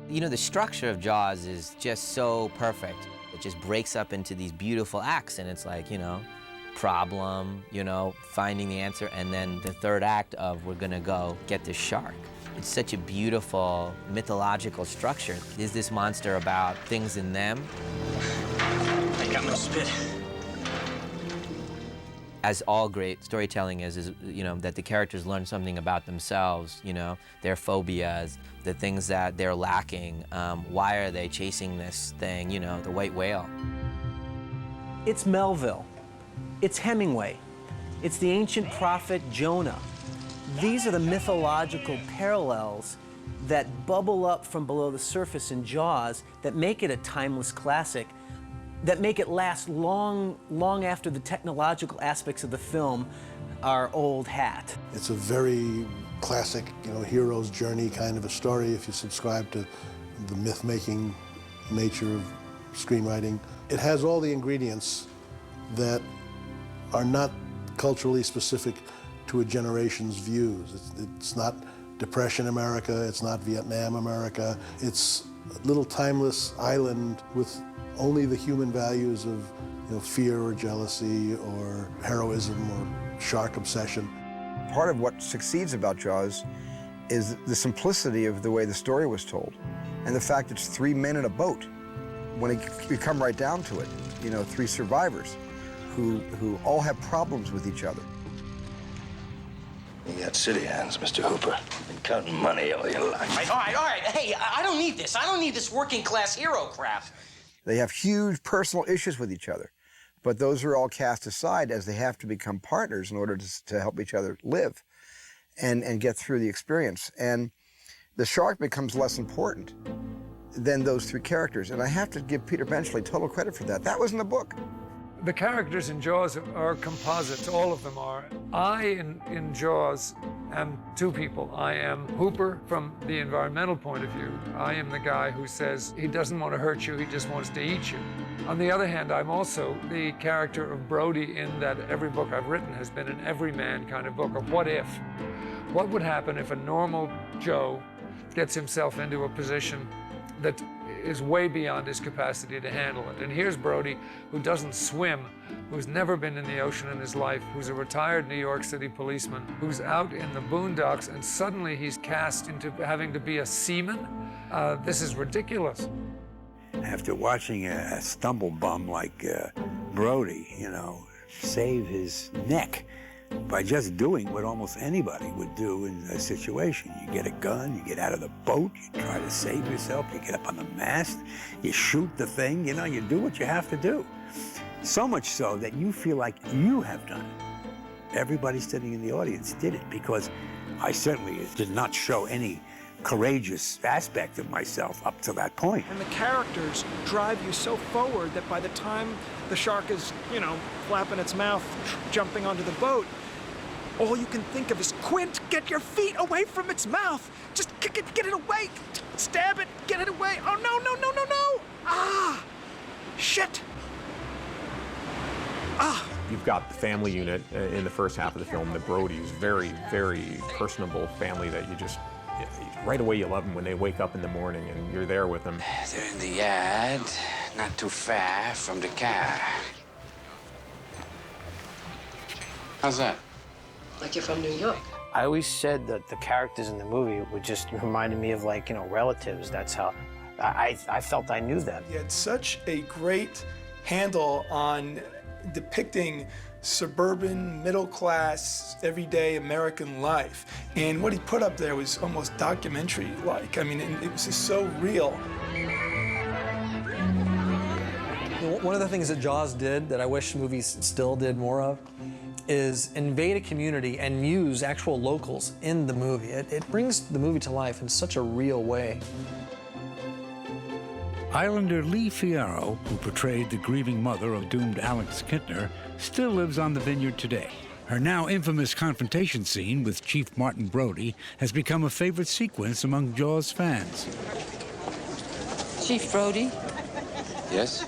You know, the structure of Jaws is just so perfect. It just breaks up into these beautiful acts, and it's like, you know, problem, you know, finding the answer, and then the third act of we're gonna go get this shark. It's such a beautiful mythological structure. Is this monster about things in them?
I got no spit.
As all great storytelling is, you know, that the characters learn something about themselves, you know, their phobias, the things that they're lacking. Why are they chasing this thing, you know, the white whale?
It's Melville. It's Hemingway. It's the ancient prophet Jonah. These are the mythological parallels that bubble up from below the surface in Jaws that make it a timeless classic, that make it last long, long after the technological aspects of the film are old hat.
It's a very classic, you know, hero's journey kind of a story if you subscribe to the myth-making nature of screenwriting. It has all the ingredients that are not culturally specific to a generation's views. It's not Depression America, it's not Vietnam America. It's a little timeless island with only the human values of, you know, fear or jealousy or heroism or shark obsession.
Part of what succeeds about Jaws is the simplicity of the way the story was told, and the fact it's 3 men in a boat. When you come right down to it, you know, 3 survivors who all have problems with each other.
You got city hands, Mr. Hooper. Been counting money all your life.
All right. Hey, I don't need this. I don't need this working class hero crap.
They have huge personal issues with each other, but those are all cast aside as they have to become partners in order to help each other live and get through the experience. And the shark becomes less important than those three characters. And I have to give Peter Benchley total credit for that. That was in the book.
The characters in Jaws are composites, all of them are. I, in Jaws, am two people. I am Hooper from the environmental point of view. I am the guy who says he doesn't want to hurt you, he just wants to eat you. On the other hand, I'm also the character of Brody in that every book I've written has been an everyman kind of book, of what if. What would happen if a normal Joe gets himself into a position that is way beyond his capacity to handle it? And here's Brody, who doesn't swim, who's never been in the ocean in his life, who's a retired New York City policeman, who's out in the boondocks, and suddenly he's cast into having to be a seaman. This is ridiculous.
After watching a stumble bum like Brody, save his neck by just doing what almost anybody would do in a situation. You get a gun, you get out of the boat, you try to save yourself, you get up on the mast, you shoot the thing, you do what you have to do. So much so that you feel like you have done it. Everybody sitting in the audience did it, because I certainly did not show any courageous aspect of myself up to that point.
And the characters drive you so forward that by the time the shark is, flapping its mouth, jumping onto the boat, all you can think of is, Quint, get your feet away from its mouth. Just get it away. Stab it, get it away. Oh, no. Ah, shit. Ah.
You've got the family unit in the first half of the film, the Brodies, very, very personable family that you just, right away you love them when they wake up in the morning and you're there with them.
They're in the yard, not too far from the car. How's that?
Like you're from New York.
I always said that the characters in the movie would just reminded me of, relatives. That's how I felt I knew them.
He had such a great handle on depicting suburban, middle-class, everyday American life. And what he put up there was almost documentary-like. I mean, it was just so real.
One of the things that Jaws did that I wish movies still did more of is invade a community and use actual locals in the movie. It brings the movie to life in such a real way.
Islander Lee Fierro, who portrayed the grieving mother of doomed Alex Kintner, still lives on the Vineyard today. Her now infamous confrontation scene with Chief Martin Brody has become a favorite sequence among Jaws fans.
Chief Brody?
Yes?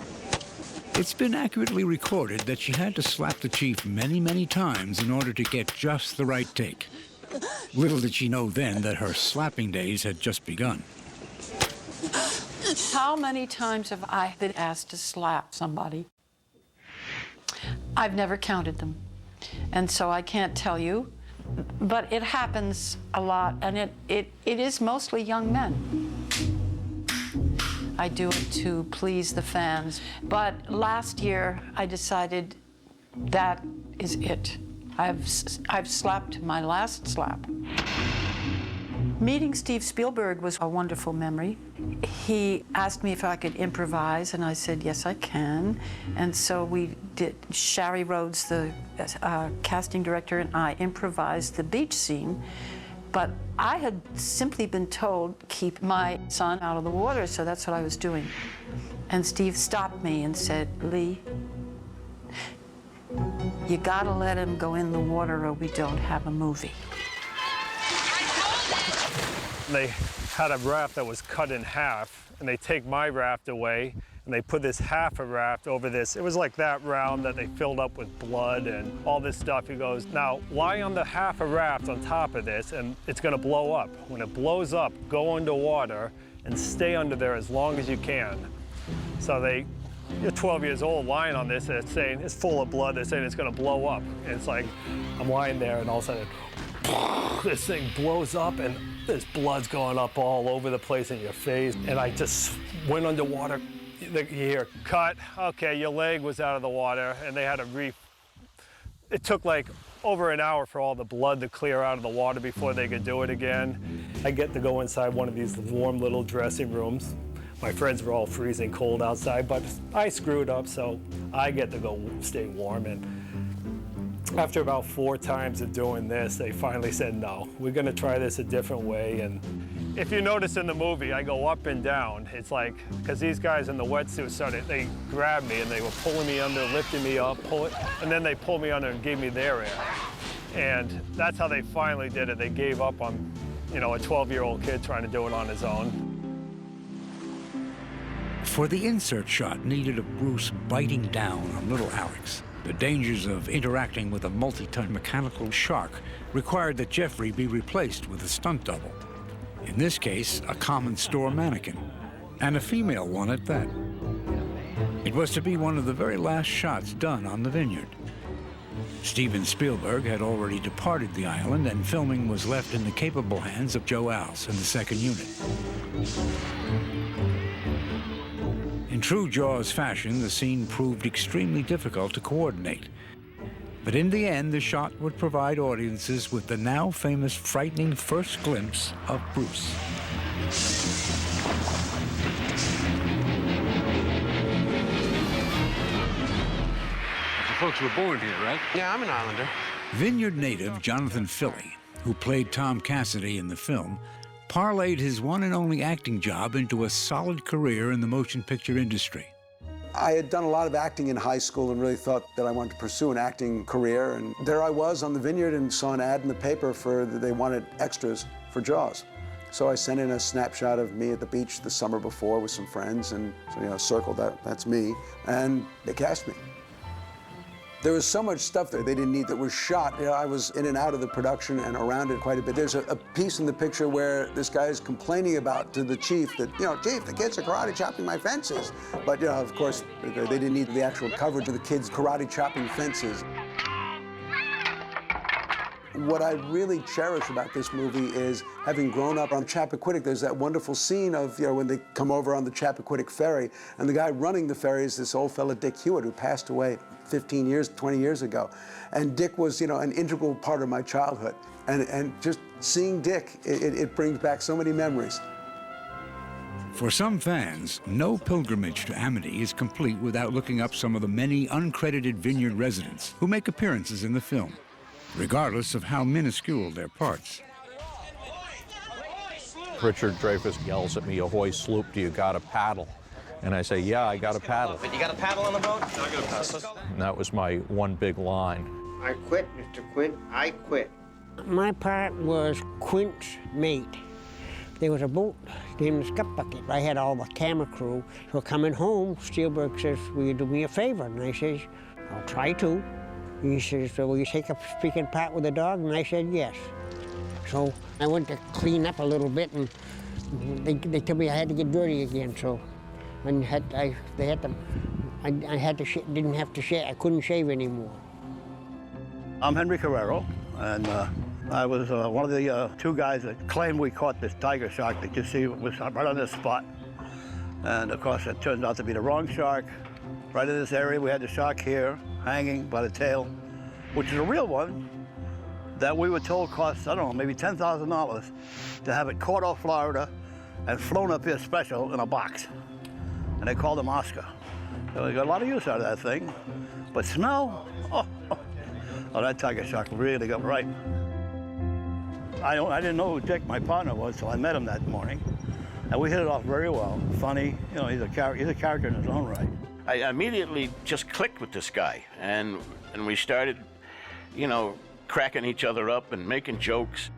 It's been accurately recorded that she had to slap the chief many, many times in order to get just the right take. Little did she know then that her slapping days had just begun.
How many times have I been asked to slap somebody? I've never counted them, and so I can't tell you, but it happens a lot, and it is mostly young men. I do it to please the fans, but last year I decided that is it. I've slapped my last slap. Meeting Steve Spielberg was a wonderful memory. He asked me if I could improvise, and I said, yes, I can. And so we did. Shari Rhodes, the casting director, and I improvised the beach scene. But I had simply been told, keep my son out of the water, so that's what I was doing. And Steve stopped me and said, Lee, you gotta let him go in the water or we don't have a movie.
They had a raft that was cut in half, and they take my raft away, and they put this half a raft over this. It was like that round that they filled up with blood and all this stuff. He goes, now lie on the half a raft on top of this, and it's gonna blow up. When it blows up, go underwater and stay under there as long as you can. So you're 12 years old lying on this, and it's saying, it's full of blood, they're saying it's gonna blow up. And it's like, I'm lying there, and all of a sudden, this thing blows up, and there's blood's going up all over the place in your face. And I just went underwater you hear, cut, okay, your leg was out of the water, and they had to it took like over an hour for all the blood to clear out of the water before they could do it again. I get to go inside one of these warm little dressing rooms. My friends were all freezing cold outside, but I screwed up, so I get to go stay warm. And after about 4 times of doing this, they finally said, no, we're gonna try this a different way. And if you notice in the movie, I go up and down. It's like, because these guys in the wetsuits they grabbed me and they were pulling me under, lifting me up, and then they pulled me under and gave me their air. And that's how they finally did it. They gave up on, you know, a 12-year-old kid trying to do it on his own.
For the insert shot needed of Bruce biting down on little Alex, the dangers of interacting with a multi-ton mechanical shark required that Jeffrey be replaced with a stunt double. In this case, a common store mannequin, and a female one at that. It was to be one of the very last shots done on the Vineyard. Steven Spielberg had already departed the island, and filming was left in the capable hands of Joe Alce and the second unit. In true Jaws fashion, the scene proved extremely difficult to coordinate. But in the end, the shot would provide audiences with the now famous frightening first glimpse of Bruce.
The folks were born here, right?
Yeah, I'm an Islander.
Vineyard native Jonathan Filley, who played Tom Cassidy in the film, parlayed his one and only acting job into a solid career in the motion picture industry.
I had done a lot of acting in high school and really thought that I wanted to pursue an acting career. And there I was on the Vineyard and saw an ad in the paper they wanted extras for Jaws. So I sent in a snapshot of me at the beach the summer before with some friends, and so, you know, circled that's me, and they cast me. There was so much stuff that they didn't need that was shot. You know, I was in and out of the production and around it quite a bit. There's a piece in the picture where this guy is complaining to the chief that, you know, chief, the kids are karate chopping my fences. But, you know, of course, they didn't need the actual coverage of the kids karate chopping fences. What I really cherish about this movie is having grown up on Chappaquiddick. There's that wonderful scene of, you know, when they come over on the Chappaquiddick ferry, and the guy running the ferry is this old fella, Dick Hewitt, who passed away 15 years, 20 years ago. And Dick was, you know, an integral part of my childhood. And just seeing Dick, it brings back so many memories.
For some fans, no pilgrimage to Amity is complete without looking up some of the many uncredited Vineyard residents who make appearances in the film, regardless of how minuscule their parts.
Richard Dreyfuss yells at me, "Ahoy, sloop, do you got a paddle?" And I say, "Yeah, I got a paddle."
But you got a paddle on the boat? I got a paddle.
And that was my one big line.
I quit, Mr. Quint. I quit.
My part was Quint's mate. There was a boat named the Scup Bucket. I had all the camera crew. So coming home, Spielberg says, "Will you do me a favor?" And I says, "I'll try to." He says, "So will you take a speaking part with the dog?" And I said, "Yes." So I went to clean up a little bit, and they told me I had to get dirty again. So I didn't have to shave. I couldn't shave anymore.
I'm Henry Carrero, and I was one of the 2 guys that claimed we caught this tiger shark that you see was right on this spot. And of course, it turned out to be the wrong shark. Right in this area, we had the shark here, hanging by the tail, which is a real one that we were told cost, I don't know, maybe $10,000 to have it caught off Florida and flown up here special in a box. And they called him Oscar. So we got a lot of use out of that thing. But smell, oh, that tiger shark really got right. I didn't know who Dick, my partner, was, so I met him that morning. And we hit it off very well. Funny, you know, he's a character in his own right.
I immediately just clicked with this guy, and we started, you know, cracking each other up and making jokes.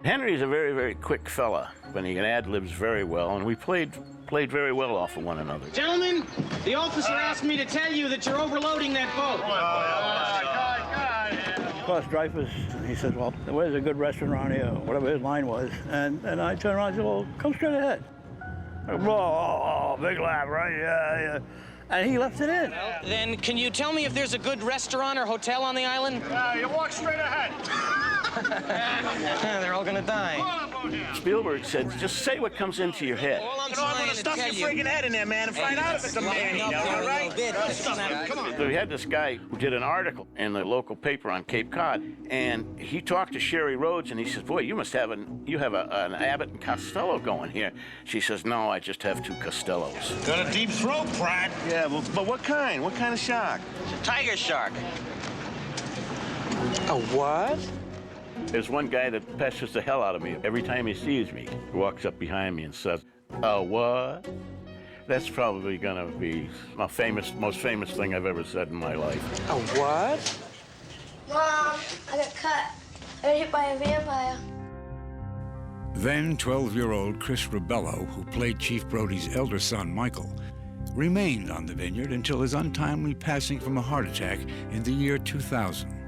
Henry's a very, very quick fella, but he ad-libs very well, and we played very well off of one another.
Gentlemen, the officer asked me to tell you that you're overloading that boat.
Of course, Dreyfuss, he said, "Well, where's a good restaurant around here?" Or whatever his line was. And I turned around and said, "Well, come straight ahead." Oh, big laugh, right? Yeah. And he left it in.
Well, then can you tell me if there's a good restaurant or hotel on the island?
You walk straight ahead.
They're all gonna die.
Spielberg said, just say what comes into your head.
All I'm trying to
Stuff
tell
your
you.
freaking head in there, man, and find out if it's a man, you know, all right?
Come on. We had this guy who did an article in the local paper on Cape Cod, and he talked to Sherry Rhodes, and he says, boy, you must have an Abbott and Costello going here. She says, no, I just have 2 Costellos.
Got a deep throat, Pratt.
Yeah, but what kind? What kind of shark?
It's a tiger shark.
A what?
There's one guy that pesters the hell out of me every time he sees me. He walks up behind me and says, what? That's probably gonna be my most famous thing I've ever said in my life.
A what?
Mom, I got cut. I got hit by a vampire.
Then 12-year-old Chris Rebello, who played Chief Brody's elder son, Michael, remained on the Vineyard until his untimely passing from a heart attack in the year 2000.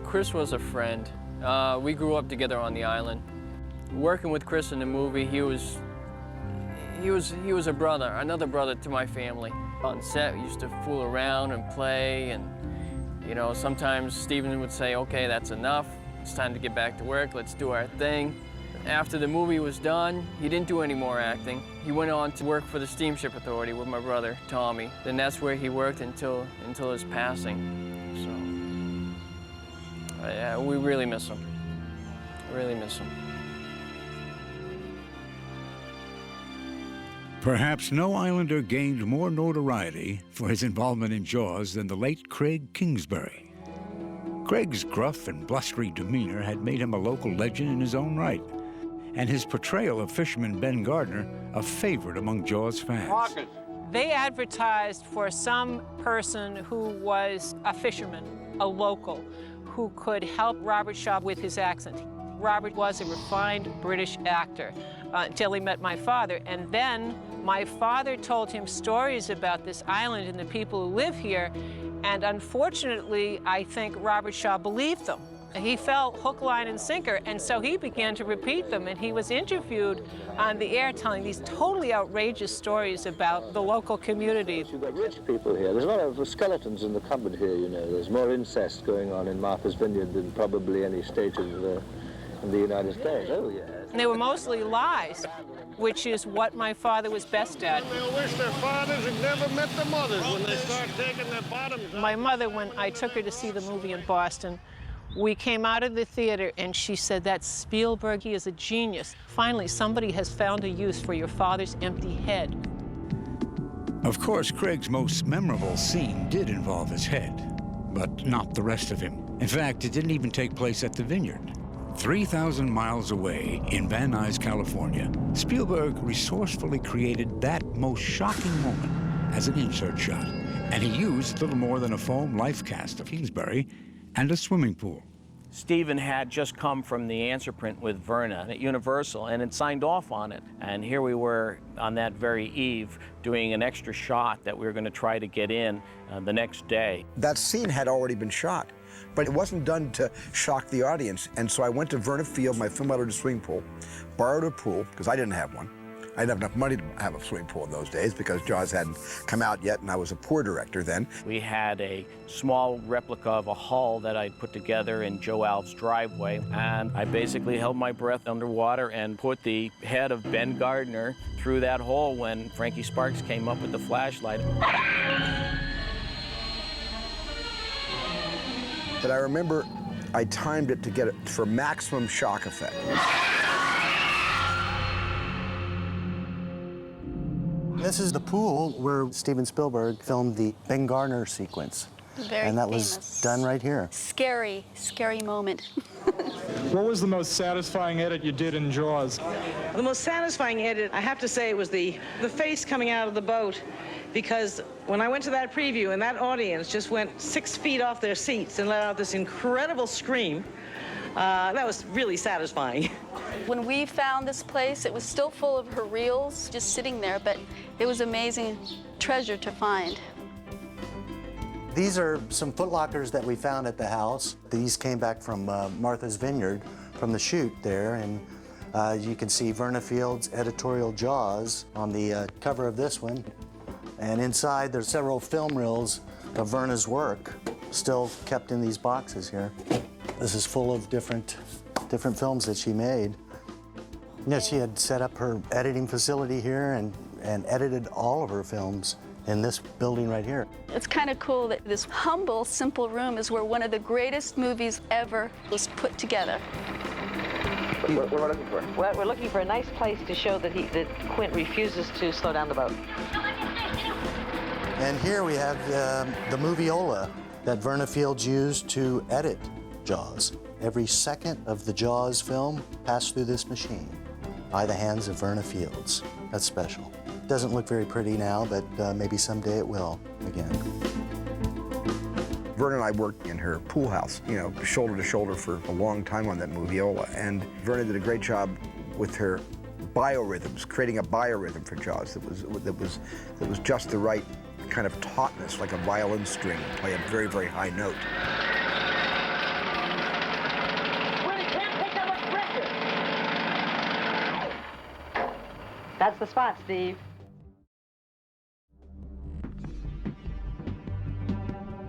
Chris was a friend. We grew up together on the island. Working with Chris in the movie, he was a brother, another brother to my family. On set, we used to fool around and play, and you know, sometimes Steven would say, okay, that's enough. It's time to get back to work. Let's do our thing. After the movie was done, he didn't do any more acting. He went on to work for the Steamship Authority with my brother, Tommy. Then that's where he worked until his passing. So, yeah, we really miss him. Really miss him.
Perhaps no Islander gained more notoriety for his involvement in Jaws than the late Craig Kingsbury. Craig's gruff and blustery demeanor had made him a local legend in his own right, and his portrayal of fisherman Ben Gardner a favorite among Jaws fans.
They advertised for some person who was a fisherman, a local, who could help Robert Shaw with his accent. Robert was a refined British actor until he met my father, and then my father told him stories about this island and the people who live here, and unfortunately, I think Robert Shaw believed them. He fell hook, line, and sinker, and so he began to repeat them, and he was interviewed on the air telling these totally outrageous stories about the local community.
You've got rich people here. There's a lot of skeletons in the cupboard here, you know. There's more incest going on in Martha's Vineyard than probably any state in the United States. Oh, yes.
And they were mostly lies, which is what my father was best at.
They'll wish their fathers had never met their mothers when they start taking their bottoms off.
My mother, when I took her to see the movie in Boston, we came out of the theater and she said, that's Spielberg, he is a genius. Finally, somebody has found a use for your father's empty head.
Of course, Craig's most memorable scene did involve his head, but not the rest of him. In fact, it didn't even take place at the Vineyard. 3,000 miles away in Van Nuys, California, Spielberg resourcefully created that most shocking moment as an insert shot, and he used little more than a foam life cast of Kingsbury and a swimming pool.
Steven had just come from the answer print with Verna at Universal and had signed off on it. And here we were on that very eve doing an extra shot that we were going to try to get in the next day.
That scene had already been shot, but it wasn't done to shock the audience. And so I went to Verna Field, my film editor's swimming pool, borrowed a pool, because I didn't have one. I didn't have enough money to have a swimming pool in those days because Jaws hadn't come out yet, and I was a poor director then.
We had a small replica of a hull that I'd put together in Joe Alves' driveway, and I basically held my breath underwater and put the head of Ben Gardner through that hole when Frankie Sparks came up with the flashlight.
But I remember I timed it to get it for maximum shock effect.
This is the pool where Steven Spielberg filmed the Ben Gardner sequence.
Very
and that
famous.
was done right here.
Scary, scary moment.
What was the most satisfying edit you did in Jaws?
The most satisfying edit, I have to say, was the face coming out of the boat, because when I went to that preview and that audience just went 6 feet off their seats and let out this incredible scream, that was really satisfying.
When we found this place, it was still full of her reels just sitting there, but it was amazing treasure to find.
These are some footlockers that we found at the house. These came back from Martha's Vineyard, from the shoot there, and you can see Verna Field's editorial Jaws on the cover of this one. And inside, there's several film reels of Verna's work still kept in these boxes here. This is full of different films that she made. Yeah, she had set up her editing facility here and edited all of her films in this building right here.
It's kind of cool that this humble, simple room is where one of the greatest movies ever was put together.
What are we looking for?
Well, we're looking for a nice place to show that Quint refuses to slow down the boat.
And here we have the moviola that Verna Fields used to edit Jaws. Every second of the Jaws film passed through this machine by the hands of Verna Fields. That's special. Doesn't look very pretty now, but maybe someday it will again.
Verna and I worked in her pool house, you know, shoulder to shoulder for a long time on that moviola, and Verna did a great job with her biorhythms, creating a biorhythm for Jaws that was just the right kind of tautness, like a violin string, play a very, very high note.
That's the spot, Steve.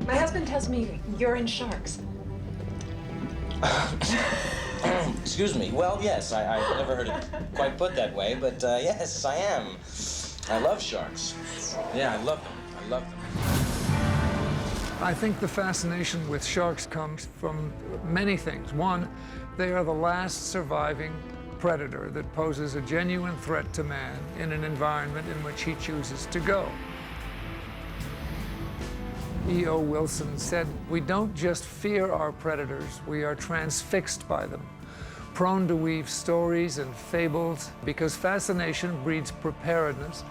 My husband tells me you're in Sharks.
Excuse me. Well, yes, I've never heard it quite put that way, but yes, I am. I love sharks. Yeah, I love them. I love them.
I think the fascination with sharks comes from many things. One, they are the last surviving predator that poses a genuine threat to man in an environment in which he chooses to go. E.O. Wilson said, "We don't just fear our predators, we are transfixed by them, prone to weave stories and fables, because fascination breeds preparedness,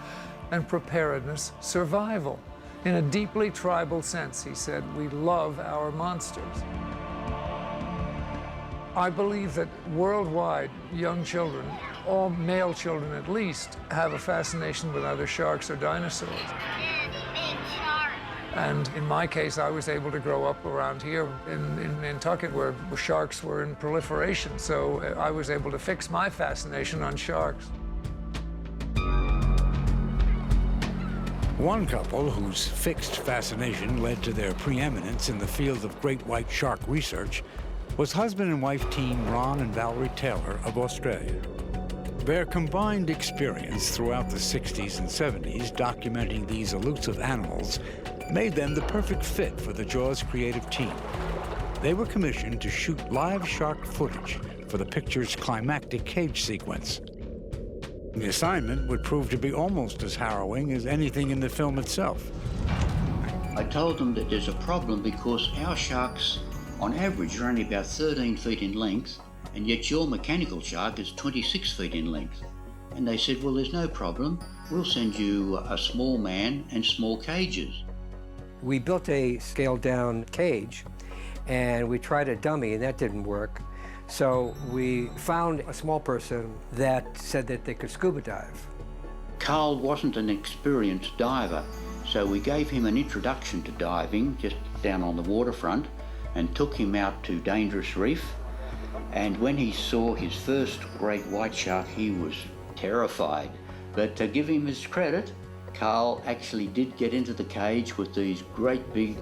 and preparedness survival. In a deeply tribal sense," he said, "we love our monsters." I believe that worldwide, young children, all male children at least, have a fascination with either sharks or dinosaurs. And in my case, I was able to grow up around here in Nantucket where sharks were in proliferation, so I was able to fix my fascination on sharks.
One couple whose fixed fascination led to their preeminence in the field of great white shark research was husband and wife team Ron and Valerie Taylor of Australia. Their combined experience throughout the 60s and 70s documenting these elusive animals made them the perfect fit for the Jaws creative team. They were commissioned to shoot live shark footage for the picture's climactic cage sequence. The assignment would prove to be almost as harrowing as anything in the film itself.
I told them that there's a problem because our sharks, on average, are only about 13 feet in length, and yet your mechanical shark is 26 feet in length. And they said, well, there's no problem. We'll send you a small man and small cages.
We built a scaled-down cage, and we tried a dummy, and that didn't work. So we found a small person that said that they could scuba dive.
Carl wasn't an experienced diver, so we gave him an introduction to diving just down on the waterfront and took him out to Dangerous Reef. And when he saw his first great white shark, he was terrified. But to give him his credit, Carl actually did get into the cage with these great big,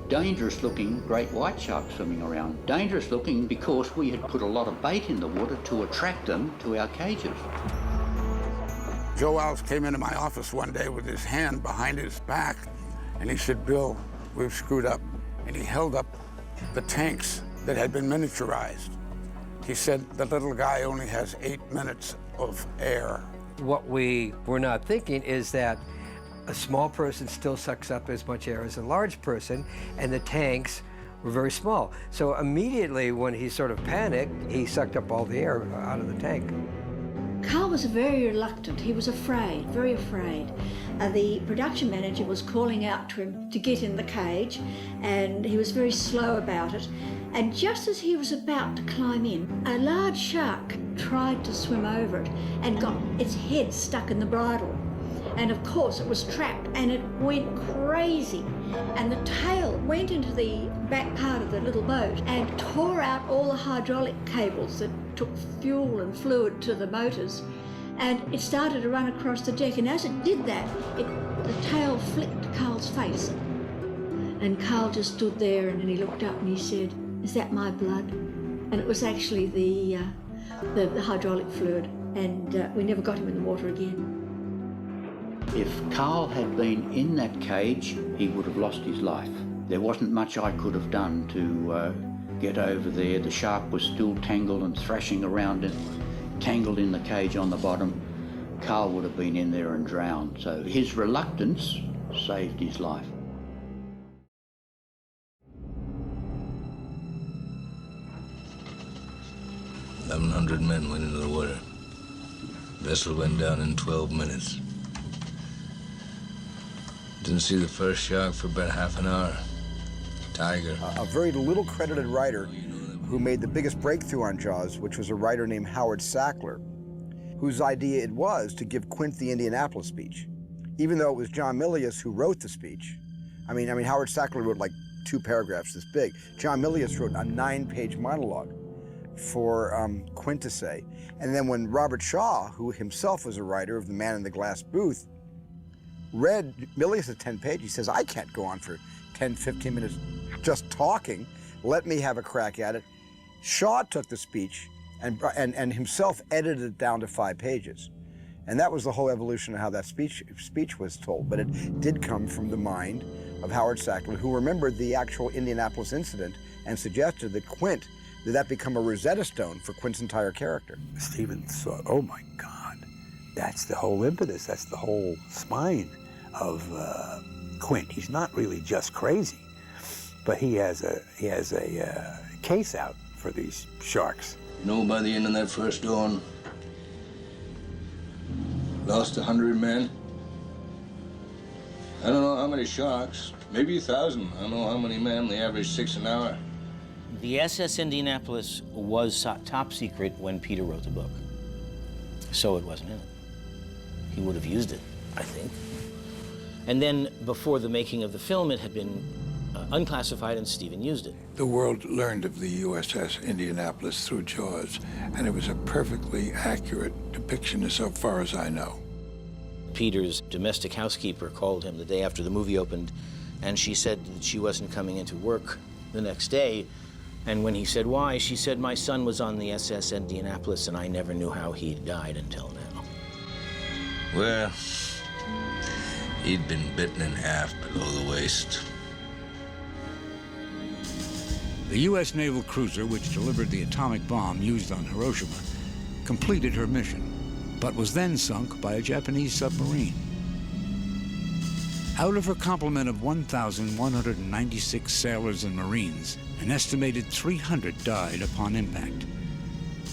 dangerous-looking great white sharks swimming around. Dangerous-looking because we had put a lot of bait in the water to attract them to our cages.
Joe Alves came into my office one day with his hand behind his back, and he said, "Bill, we've screwed up." And he held up the tanks that had been miniaturized. He said, "The little guy only has 8 minutes of air."
What we were not thinking is that a small person still sucks up as much air as a large person, and the tanks were very small. So immediately when he sort of panicked, he sucked up all the air out of the tank.
Carl was very reluctant. He was afraid, very afraid. The production manager was calling out to him to get in the cage, and he was very slow about it. And just as he was about to climb in, a large shark tried to swim over it and got its head stuck in the bridle. And of course it was trapped, and it went crazy. And the tail went into the back part of the little boat and tore out all the hydraulic cables that took fuel and fluid to the motors. And it started to run across the deck, and as it did that, the tail flicked Carl's face. And Carl just stood there, and then he looked up and he said, "Is that my blood?" And it was actually the hydraulic fluid, and we never got him in the water again.
If Carl had been in that cage, he would have lost his life. There wasn't much I could have done to get over there. The shark was still tangled and thrashing around it, tangled in the cage on the bottom. Carl would have been in there and drowned, so his reluctance saved his life.
$1,100 men went into the water. Vessel went down in 12 minutes. Didn't see the first shark for about half an hour. Tiger.
A very little credited writer who made the biggest breakthrough on Jaws, which was a writer named Howard Sackler, whose idea it was to give Quint the Indianapolis speech. Even though it was John Milius who wrote the speech. I mean, Howard Sackler wrote like 2 paragraphs this big. John Milius wrote a 9-page monologue for Quint to say. And then when Robert Shaw, who himself was a writer of The Man in the Glass Booth, read Milius' 10-page, he says, I can't go on for 10, 15 minutes just talking. Let me have a crack at it. Shaw took the speech and himself edited it down to 5 pages. And that was the whole evolution of how that speech was told. But it did come from the mind of Howard Sackler, who remembered the actual Indianapolis incident and suggested that Quint, that become a Rosetta Stone for Quint's entire character.
Stephen thought, oh my God, that's the whole impetus, that's the whole spine of Quint. He's not really just crazy, but he has a case out for these sharks.
You know, by the end of that first dawn, lost 100 men. I don't know how many sharks, maybe 1,000. I don't know how many men, they average 6 an hour.
The SS Indianapolis was top secret when Peter wrote the book. So it wasn't in it. He would have used it, I think. And then before the making of the film, it had been unclassified and Steven used it.
The world learned of the USS Indianapolis through Jaws, and it was a perfectly accurate depiction so far as I know.
Peter's domestic housekeeper called him the day after the movie opened, and she said that she wasn't coming into work the next day. And when he said why, she said, my son was on the SS Indianapolis and I never knew how he died until now.
Well, he'd been bitten in half below the waist.
The U.S. naval cruiser, which delivered the atomic bomb used on Hiroshima, completed her mission, but was then sunk by a Japanese submarine. Out of her complement of 1,196 sailors and Marines, an estimated 300 died upon impact,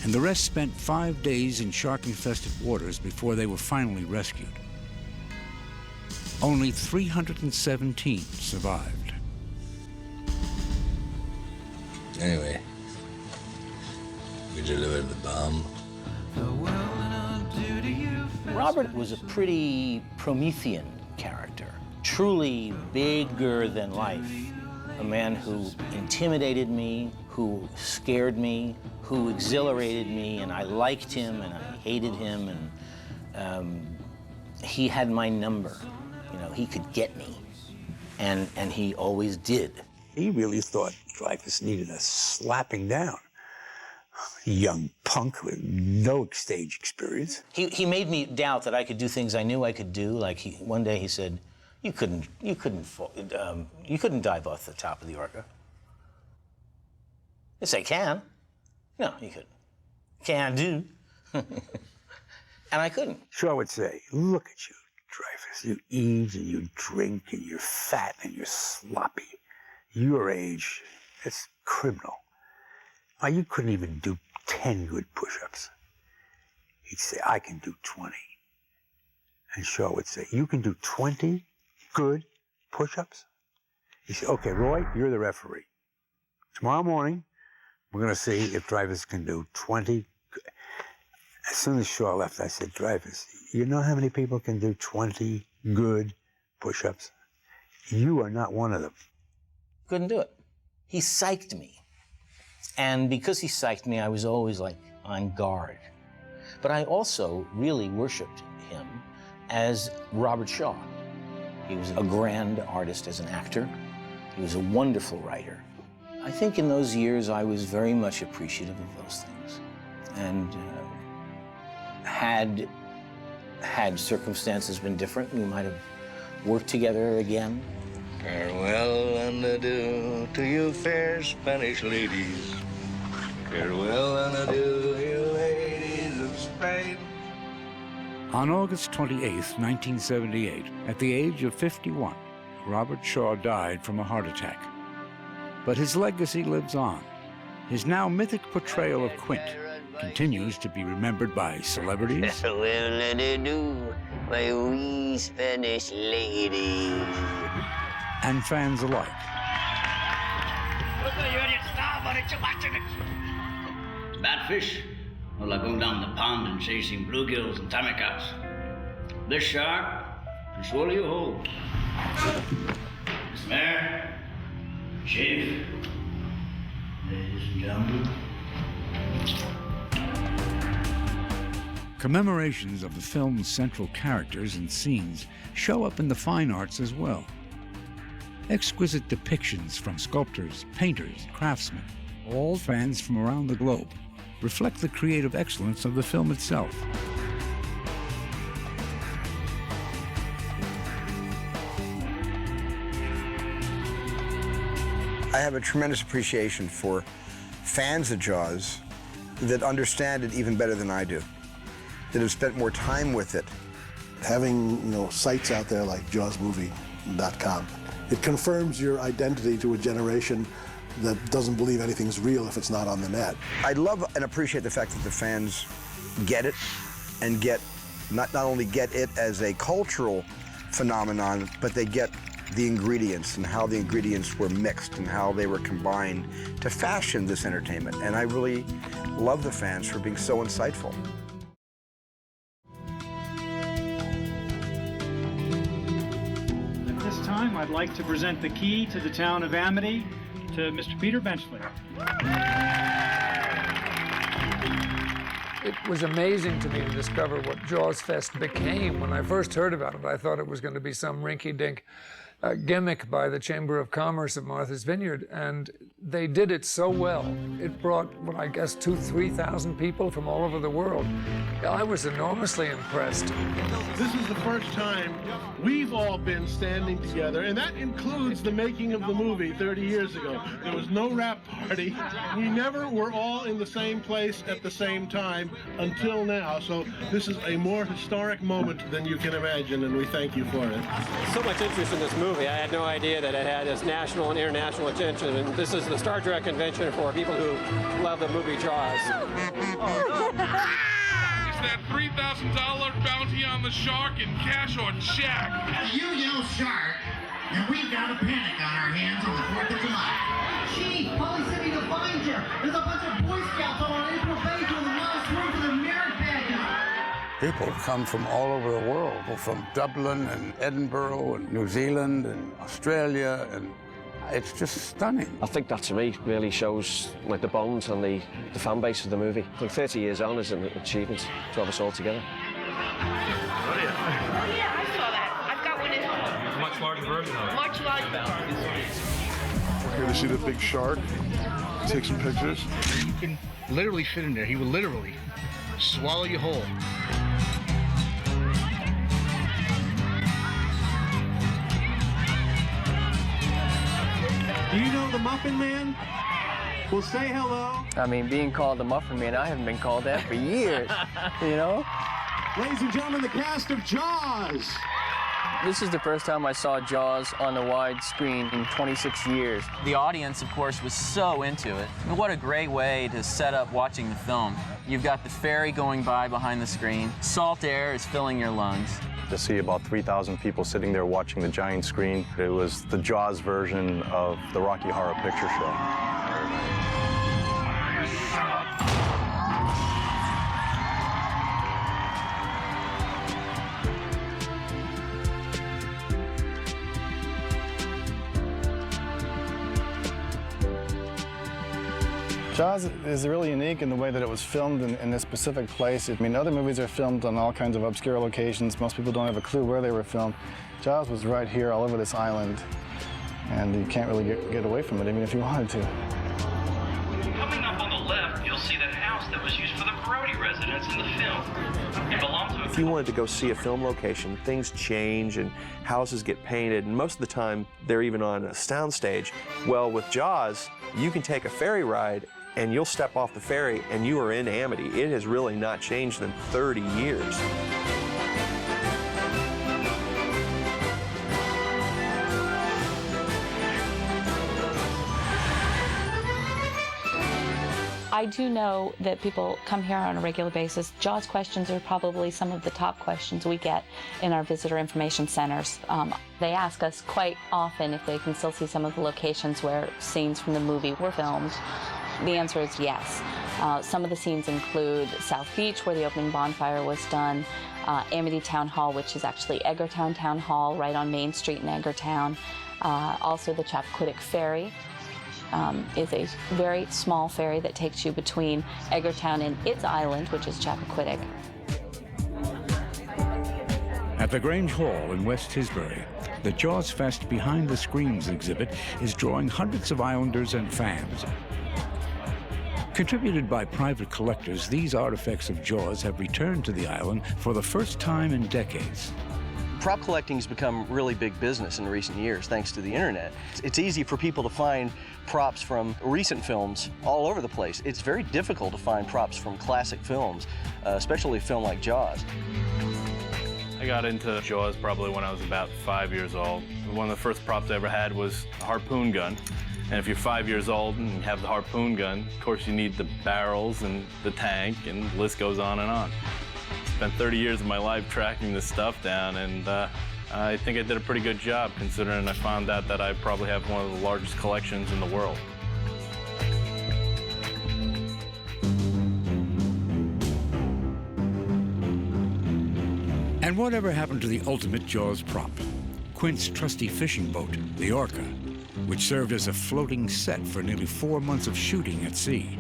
and the rest spent 5 days in shark-infested waters before they were finally rescued. Only 317 survived.
Anyway, we delivered the bomb.
Robert was a pretty Promethean character, truly bigger than life. A man who intimidated me, who scared me, who exhilarated me, and I liked him and I hated him, and he had my number. You know, he could get me, and he always did.
He really thought Dreyfuss needed a slapping down. A young punk with no stage experience.
He made me doubt that I could do things I knew I could do. Like one day he said, You couldn't dive off the top of the Orca. Yes, I can. No, you couldn't. Can do. And I couldn't.
Shaw would say, look at you, Dreyfuss. You eat and you drink and you're fat and you're sloppy. Your age, it's criminal. Now, you couldn't even do 10 good push-ups. He'd say, I can do 20. And Shaw would say, you can do 20 good push-ups? He said, okay, Roy, you're the referee. Tomorrow morning, we're going to see if Dreyfuss can do 20 good. As soon as Shaw left, I said, Dreyfuss, you know how many people can do 20 good push-ups? You are not one of them.
Couldn't do it. He psyched me. And because he psyched me, I was always like on guard. But I also really worshipped him as Robert Shaw. He was a grand artist as an actor. He was a wonderful writer. I think in those years I was very much appreciative of those things. And had circumstances been different, we might have worked together again.
Farewell and adieu to you fair Spanish ladies. Farewell and adieu, you ladies of Spain.
On August 28, 1978, at the age of 51, Robert Shaw died from a heart attack. But his legacy lives on. His now mythic portrayal of Quint continues to be remembered by celebrities.
Well, let it do, my wee Spanish lady.
And fans alike.
It's bad fish. Well, like going down the pond and chasing bluegills and tamacats. This shark can swallow you whole. Miss Mayor, Chief, ladies and gentlemen.
Commemorations of the film's central characters and scenes show up in the fine arts as well. Exquisite depictions from sculptors, painters, craftsmen, all fans from around the globe, reflect the creative excellence of the film itself.
I have a tremendous appreciation for fans of Jaws that understand it even better than I do, that have spent more time with it.
Having, sites out there like JawsMovie.com, it confirms your identity to a generation that doesn't believe anything's real if it's not on the net.
I love and appreciate the fact that the fans get it and get, not only get it as a cultural phenomenon, but they get the ingredients and how the ingredients were mixed and how they were combined to fashion this entertainment. And I really love the fans for being so insightful.
At this time, I'd like to present the key to the town of Amity to Mr. Peter Benchley.
It was amazing to me to discover what Jawsfest became. When I first heard about it, I thought it was going to be some rinky-dink gimmick by the Chamber of Commerce of Martha's Vineyard, and they did it so well. It brought, I guess 2,000-3,000 people from all over the world. I was enormously impressed.
This is the first time we've all been standing together, and that includes the making of the movie 30 years ago. There was no wrap party. We never were all in the same place at the same time until now, so this is a more historic moment than you can imagine, and we thank you for it.
So much interest in this movie. I had no idea that it had this national and international attention, and this is the Star Trek convention for people who love the movie Jaws.
Is that $3,000 bounty on the shark in cash or check?
You yell shark, and we've got a panic on our hands on the 4th of July. Chief, Polly sent me to find you. There's a bunch of Boy Scouts on our April Bay doing the miles through for the merit pageant.
People come from all over the world, from Dublin and Edinburgh and New Zealand and Australia, and it's just stunning.
I think that to me really shows the bones and the fan base of the movie. 30 years on is an achievement to have us all together.
Oh yeah, I saw that. I've got one at home.
A much larger version of it.
Much larger.
We're here to see the big shark, take some pictures.
You can literally fit in there. He will literally swallow you whole.
Do you know the Muffin Man? Well, say hello.
I mean, being called the Muffin Man, I haven't been called that for years, you know?
Ladies and gentlemen, the cast of Jaws.
This is the first time I saw Jaws on the wide screen in 26 years.
The audience, of course, was so into it. I mean, what a great way to set up watching the film. You've got the ferry going by behind the screen. Salt air is filling your lungs.
To see about 3,000 people sitting there watching the giant screen, it was the Jaws version of the Rocky Horror Picture Show.
Jaws is really unique in the way that it was filmed in this specific place. I mean, other movies are filmed on all kinds of obscure locations. Most people don't have a clue where they were filmed. Jaws was right here all over this island. and you can't really get away from it, even if you wanted to.
Coming up on the left, you'll see that house that was used for the Brody residence in the film. It belonged to a...
If you wanted to go see a film location, things change and houses get painted, and most of the time they're even on a soundstage. Well, with Jaws, you can take a ferry ride and you'll step off the ferry and you are in Amity. It has really not changed in 30 years.
I do know that people come here on a regular basis. Jaws questions are probably some of the top questions we get in our visitor information centers. They ask us quite often if they can still see some of the locations where scenes from the movie were filmed. The answer is yes. Some of the scenes include South Beach, where the opening bonfire was done, Amity Town Hall, which is actually Edgartown Town Hall, right on Main Street in Edgartown. Also the Chappaquiddick Ferry. Is a very small ferry that takes you between Edgartown and its island, which is Chappaquiddick.
At the Grange Hall in West Tisbury, the Jawsfest Behind the Screens exhibit is drawing hundreds of islanders and fans. Contributed by private collectors, these artifacts of Jaws have returned to the island for the first time in decades.
Prop collecting has become really big business in recent years thanks to the internet. It's easy for people to find props from recent films all over the place. It's very difficult to find props from classic films, especially a film like Jaws.
I got into Jaws probably when I was about 5 years old. One of the first props I ever had was a harpoon gun. And if you're 5 years old and you have the harpoon gun, of course you need the barrels and the tank, and the list goes on and on. Spent 30 years of my life tracking this stuff down, and I think I did a pretty good job, considering I found out that I probably have one of the largest collections in the world.
And whatever happened to the ultimate Jaws prop? Quint's trusty fishing boat, the Orca, which served as a floating set for nearly 4 months of shooting at sea.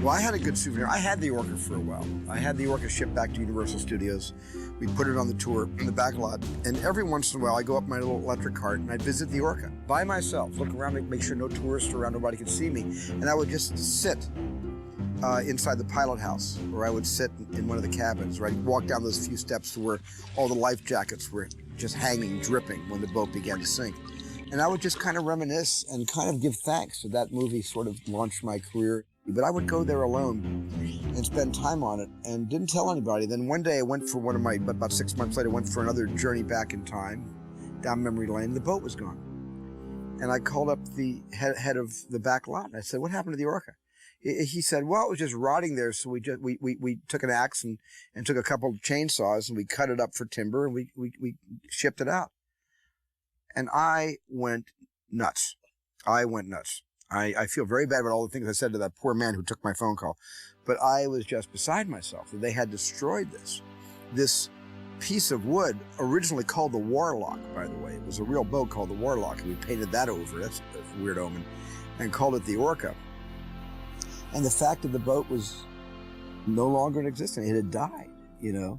Well, I had a good souvenir. I had the Orca for a while. I had the Orca shipped back to Universal Studios. We put it on the tour in the back lot, and every once in a while I go up my little electric cart and I'd visit the Orca by myself, look around, make sure no tourists around, nobody could see me, and I would just sit inside the pilot house, or I would sit in one of the cabins, or I'd walk down those few steps to where all the life jackets were just hanging, dripping when the boat began to sink. And I would just kind of reminisce and kind of give thanks to that movie sort of launched my career. But I would go there alone and spend time on it and didn't tell anybody. Then one day I went for about 6 months later, went for another journey back in time, down memory lane. The boat was gone. And I called up the head of the back lot and I said, "What happened to the Orca?" He said, "Well, it was just rotting there, so we took an axe and took a couple of chainsaws and we cut it up for timber and we shipped it out." And I went nuts. I feel very bad about all the things I said to that poor man who took my phone call, but I was just beside myself that they had destroyed this piece of wood, originally called the Warlock, by the way. It was a real boat called the Warlock, and we painted that over. That's a weird omen, and called it the Orca. And the fact that the boat was no longer in existence, it had died, you know.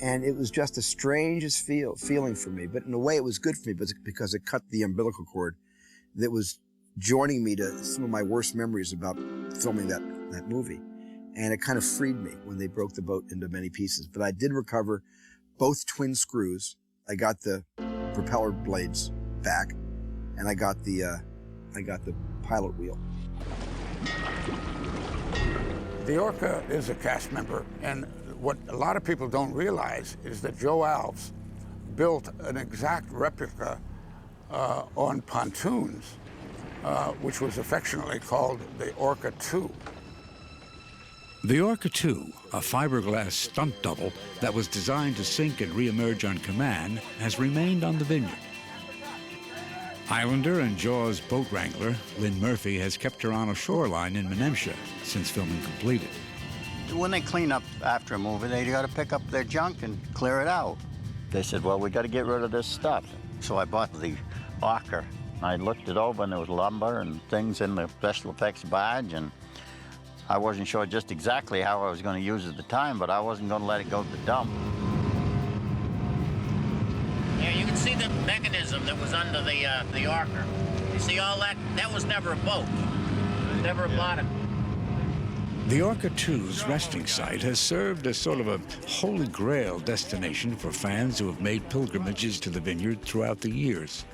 And it was just the strangest feeling for me. But in a way, it was good for me because it cut the umbilical cord that was joining me to some of my worst memories about filming that movie. And it kind of freed me when they broke the boat into many pieces. But I did recover both twin screws. I got the propeller blades back, and I got the pilot wheel.
The Orca is a cast member, and what a lot of people don't realize is that Joe Alves built an exact replica on pontoons, which was affectionately called the Orca II.
The Orca II, a fiberglass stunt double that was designed to sink and reemerge on command, has remained on the Vineyard. Islander and Jaws boat wrangler Lynn Murphy has kept her on a shoreline in Menemsha since filming completed.
When they clean up after a movie, they got to pick up their junk and clear it out. They said, "Well, we got to get rid of this stuff." So I bought the Orca. I looked it over, and there was lumber and things in the special effects barge, and I wasn't sure just exactly how I was going to use it at the time, but I wasn't going to let it go to the dump.
There, you can see
see the mechanism that was under the Orca? You see all that? That was never a boat. It was never a bottom.
The Orca II's resting site has served as sort of a holy grail destination for fans who have made pilgrimages to the Vineyard throughout the years.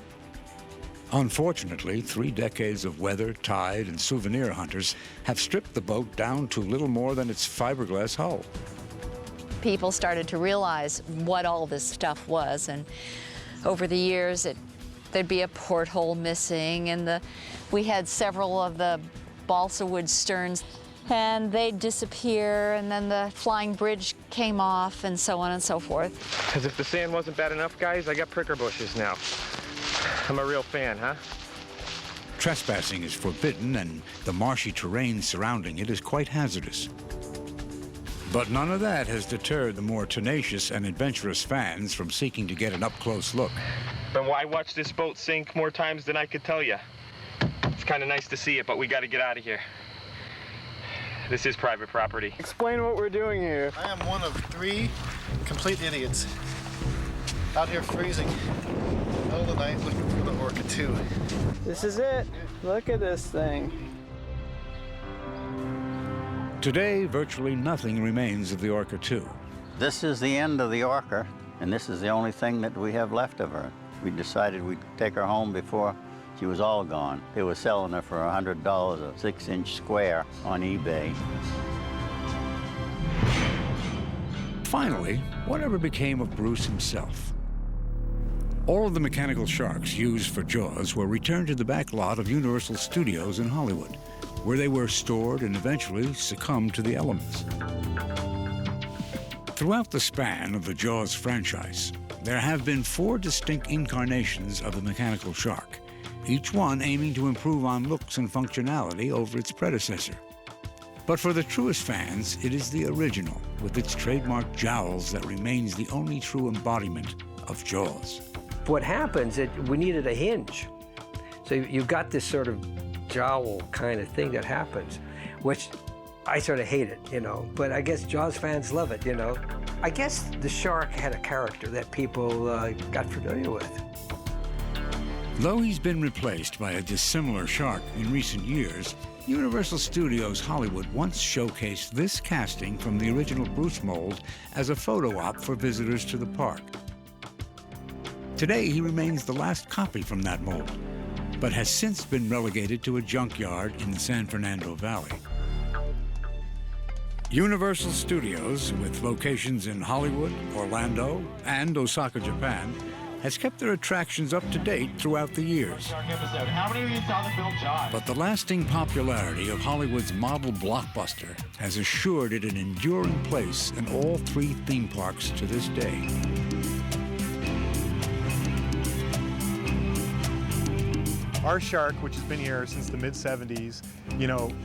Unfortunately, 3 decades of weather, tide, and souvenir hunters have stripped the boat down to little more than its fiberglass hull.
People started to realize what all this stuff was, and over the years there'd be a porthole missing, and we had several of the balsa wood sterns, and they'd disappear, and then the flying bridge came off, and so on and so forth.
As if the sand wasn't bad enough, guys, I got pricker bushes now. I'm a real fan, huh?
Trespassing is forbidden, and the marshy terrain surrounding it is quite hazardous. But none of that has deterred the more tenacious and adventurous fans from seeking to get an up-close look.
But I watched this boat sink more times than I could tell you. It's kind of nice to see it, but we got to get out of here. This is private property.
Explain what we're doing here.
I am one of 3 complete idiots out here freezing all the night looking for the Orca II.
This is it. Look at this thing.
Today, virtually nothing remains of the Orca II.
This is the end of the Orca, and this is the only thing that we have left of her. We decided we'd take her home before she was all gone. They were selling her for $100 a 6-inch square on eBay.
Finally, whatever became of Bruce himself? All of the mechanical sharks used for Jaws were returned to the back lot of Universal Studios in Hollywood, where they were stored and eventually succumbed to the elements. Throughout the span of the Jaws franchise, there have been 4 distinct incarnations of the mechanical shark, each one aiming to improve on looks and functionality over its predecessor. But for the truest fans, it is the original, with its trademark jowls, that remains the only true embodiment of Jaws.
What happens is we needed a hinge. So you've got this sort of jowl kind of thing that happens, which I sort of hate it, but I guess Jaws fans love it, I guess the shark had a character that people got familiar with.
Though he's been replaced by a dissimilar shark in recent years, Universal Studios Hollywood once showcased this casting from the original Bruce mold as a photo op for visitors to the park. Today, he remains the last copy from that mold, but has since been relegated to a junkyard in the San Fernando Valley. Universal Studios, with locations in Hollywood, Orlando, and Osaka, Japan, has kept their attractions up to date throughout the years.
How many of you saw the film Jaws?
But the lasting popularity of Hollywood's model blockbuster has assured it an enduring place in all 3 theme parks to this day.
Our shark, which has been here since the mid-70s,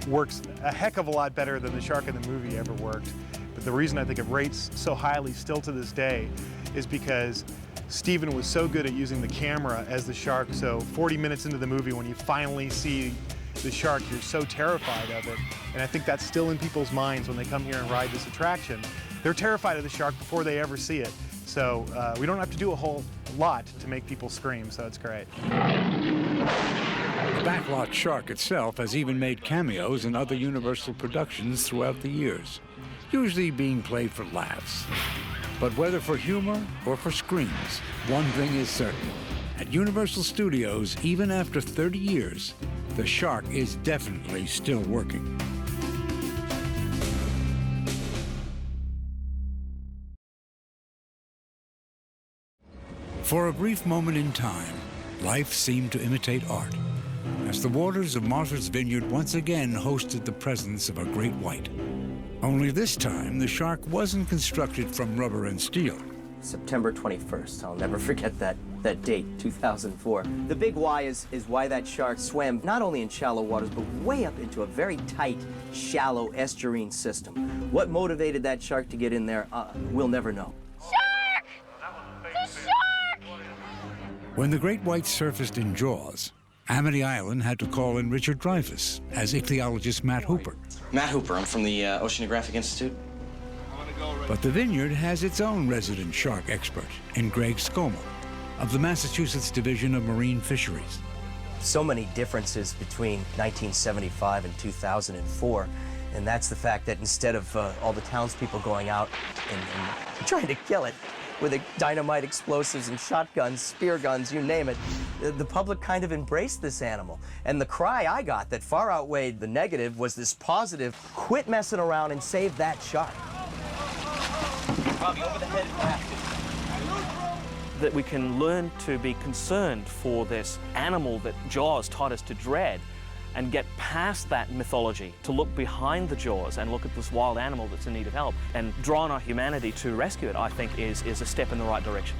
works a heck of a lot better than the shark in the movie ever worked. But the reason I think it rates so highly still to this day is because Steven was so good at using the camera as the shark, so 40 minutes into the movie when you finally see the shark, you're so terrified of it. And I think that's still in people's minds when they come here and ride this attraction. They're terrified of the shark before they ever see it. So we don't have to do a whole lot to make people scream, so it's great.
The backlot shark itself has even made cameos in other Universal productions throughout the years, usually being played for laughs. But whether for humor or for screams, one thing is certain. At Universal Studios, even after 30 years, the shark is definitely still working. For a brief moment in time, life seemed to imitate art, as the waters of Martha's Vineyard once again hosted the presence of a great white. Only this time, the shark wasn't constructed from rubber and steel.
September 21st, I'll never forget that date, 2004. The big why is why that shark swam not only in shallow waters, but way up into a very tight, shallow estuarine system. What motivated that shark to get in there, we'll never know.
When the great white surfaced in Jaws, Amity Island had to call in Richard Dreyfuss as ichthyologist Matt Hooper.
Matt Hooper, I'm from the Oceanographic Institute.
But the Vineyard has its own resident shark expert in Greg Skomal. of the Massachusetts Division of Marine Fisheries.
So many differences between 1975 and 2004, and that's the fact that instead of all the townspeople going out and trying to kill it with dynamite explosives and shotguns, spear guns, you name it, the public kind of embraced this animal. And the cry I got that far outweighed the negative was this positive, quit messing around and save that shark.
Robbie, over the head and back.
That we can learn to be concerned for this animal that Jaws taught us to dread and get past that mythology, to look behind the jaws and look at this wild animal that's in need of help and draw on our humanity to rescue it, I think is a step in the right direction.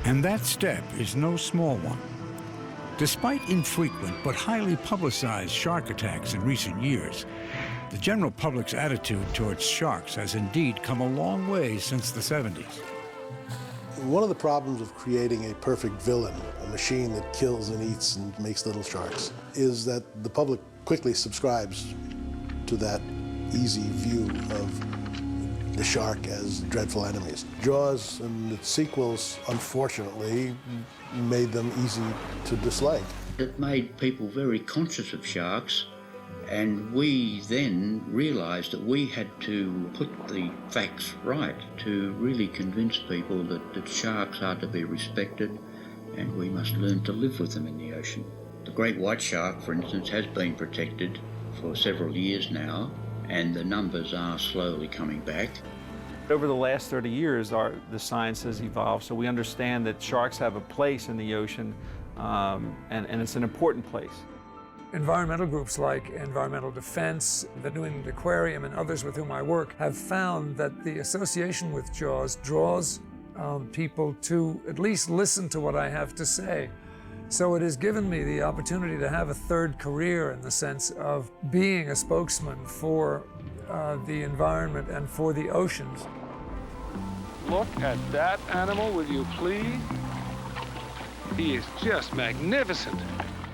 And that step is no small one. Despite infrequent but highly publicized shark attacks in recent years, the general public's attitude towards sharks has indeed come a long way since the 70s.
One of the problems of creating a perfect villain, a machine that kills and eats and makes little sharks, is that the public quickly subscribes to that easy view of the shark as dreadful enemies. Jaws and its sequels, unfortunately, made them easy to dislike.
It made people very conscious of sharks, and we then realised that we had to put the facts right to really convince people that sharks are to be respected and we must learn to live with them in the ocean. The great white shark, for instance, has been protected for several years now, and the numbers are slowly coming back.
Over the last 30 years, the science has evolved, so we understand that sharks have a place in the ocean, and it's an important place.
Environmental groups like Environmental Defense, the New England Aquarium, and others with whom I work have found that the association with Jaws draws people to at least listen to what I have to say. So it has given me the opportunity to have a third career in the sense of being a spokesman for the environment and for the oceans.
Look at that animal, will you please? He is just magnificent.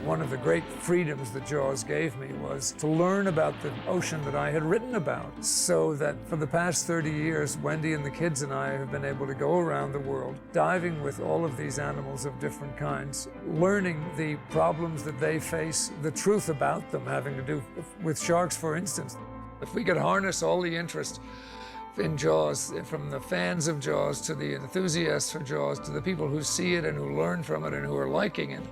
One of the great freedoms that Jaws gave me was to learn about the ocean that I had written about, so that for the past 30 years, Wendy and the kids and I have been able to go around the world, diving with all of these animals of different kinds, learning the problems that they face, the truth about them, having to do with sharks, for instance. If we could harness all the interest in Jaws, from the fans of Jaws to the enthusiasts for Jaws to the people who see it and who learn from it and who are liking it,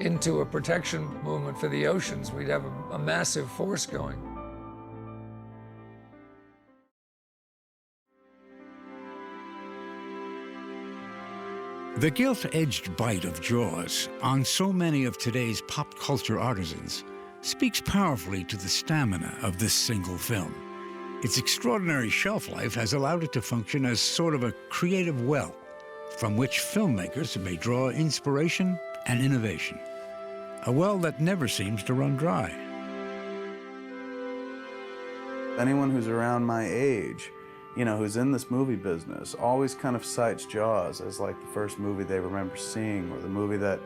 into a protection movement for the oceans, we'd have a massive force going.
The gilt-edged bite of Jaws on so many of today's pop culture artisans speaks powerfully to the stamina of this single film. Its extraordinary shelf life has allowed it to function as sort of a creative well from which filmmakers may draw inspiration and innovation. A well that never seems to run dry.
Anyone who's around my age, you know, who's in this movie business, always kind of cites Jaws as like the first movie they remember seeing, or the movie that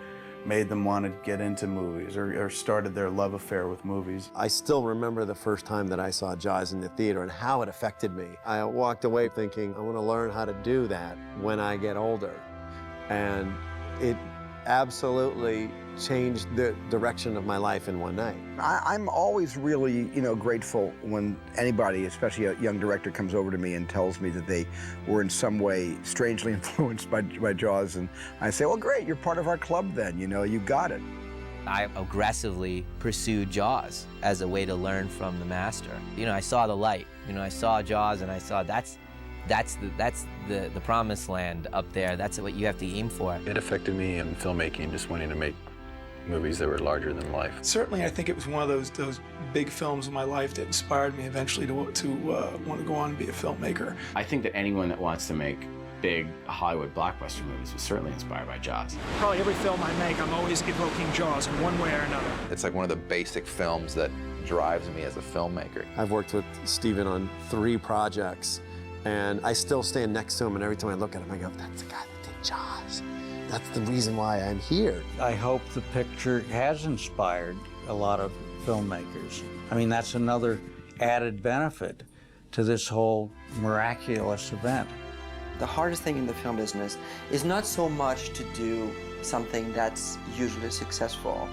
made them want to get into movies, or started their love affair with movies.
I still remember the first time that I saw Jaws in the theater and how it affected me. I walked away thinking, I want to learn how to do that when I get older. And it absolutely changed the direction of my life in one night.
I'm always really, grateful when anybody, especially a young director, comes over to me and tells me that they were in some way strangely influenced by Jaws, and I say, well, great, you're part of our club then, you got it.
I aggressively pursued Jaws as a way to learn from the master. I saw the light. I saw Jaws and I saw that's the promised land up there. That's what you have to aim for.
It affected me in filmmaking, just wanting to make movies that were larger than life.
Certainly, I think it was one of those big films in my life that inspired me eventually to want to go on and be a filmmaker.
I think that anyone that wants to make big Hollywood blockbuster movies was certainly inspired by Jaws.
Probably every film I make, I'm always evoking Jaws in one way or another.
It's like one of the basic films that drives me as a filmmaker.
I've worked with Steven on 3 projects, and I still stand next to him, and every time I look at him, I go, that's the guy that did Jaws. That's the reason why I'm here.
I hope the picture has inspired a lot of filmmakers. I mean, that's another added benefit to this whole miraculous event.
The hardest thing in the film business is not so much to do something that's usually successful.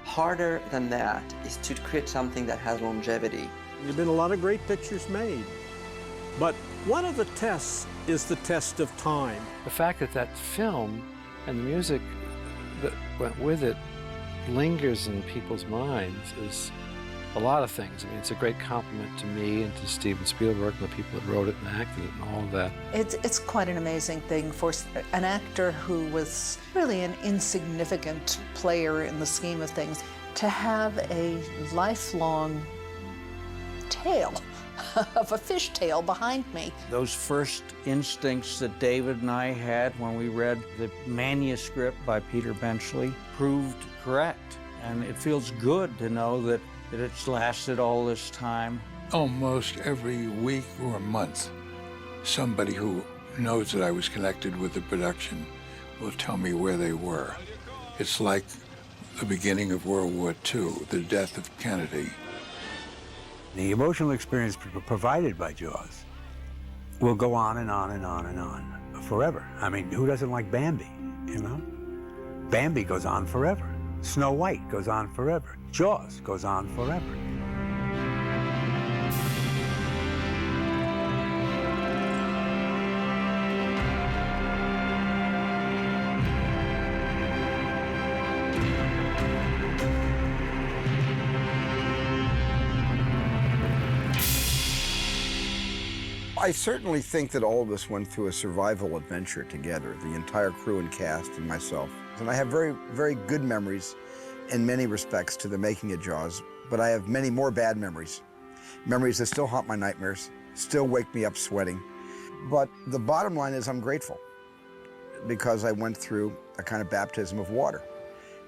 Harder than that is to create something that has longevity.
There have been a lot of great pictures made, but one of the tests is the test of time.
The fact that that film and the music that went with it lingers in people's minds is a lot of things. I mean, it's a great compliment to me and to Steven Spielberg and the people that wrote it and acted it and all of that.
It's quite an amazing thing for an actor who was really an insignificant player in the scheme of things to have a lifelong tale of a fishtail behind me.
Those first instincts that David and I had when we read the manuscript by Peter Benchley proved correct. And it feels good to know that it's lasted all this time.
Almost every week or month, somebody who knows that I was connected with the production will tell me where they were. It's like the beginning of World War II, the death of Kennedy.
The emotional experience provided by Jaws will go on and on and on and on forever. I mean, who doesn't like Bambi, you know? Bambi goes on forever. Snow White goes on forever. Jaws goes on forever.
I certainly think that all of us went through a survival adventure together, the entire crew and cast and myself. And I have very, very good memories in many respects to the making of Jaws, but I have many more bad memories. Memories that still haunt my nightmares, still wake me up sweating. But the bottom line is I'm grateful because I went through a kind of baptism of water.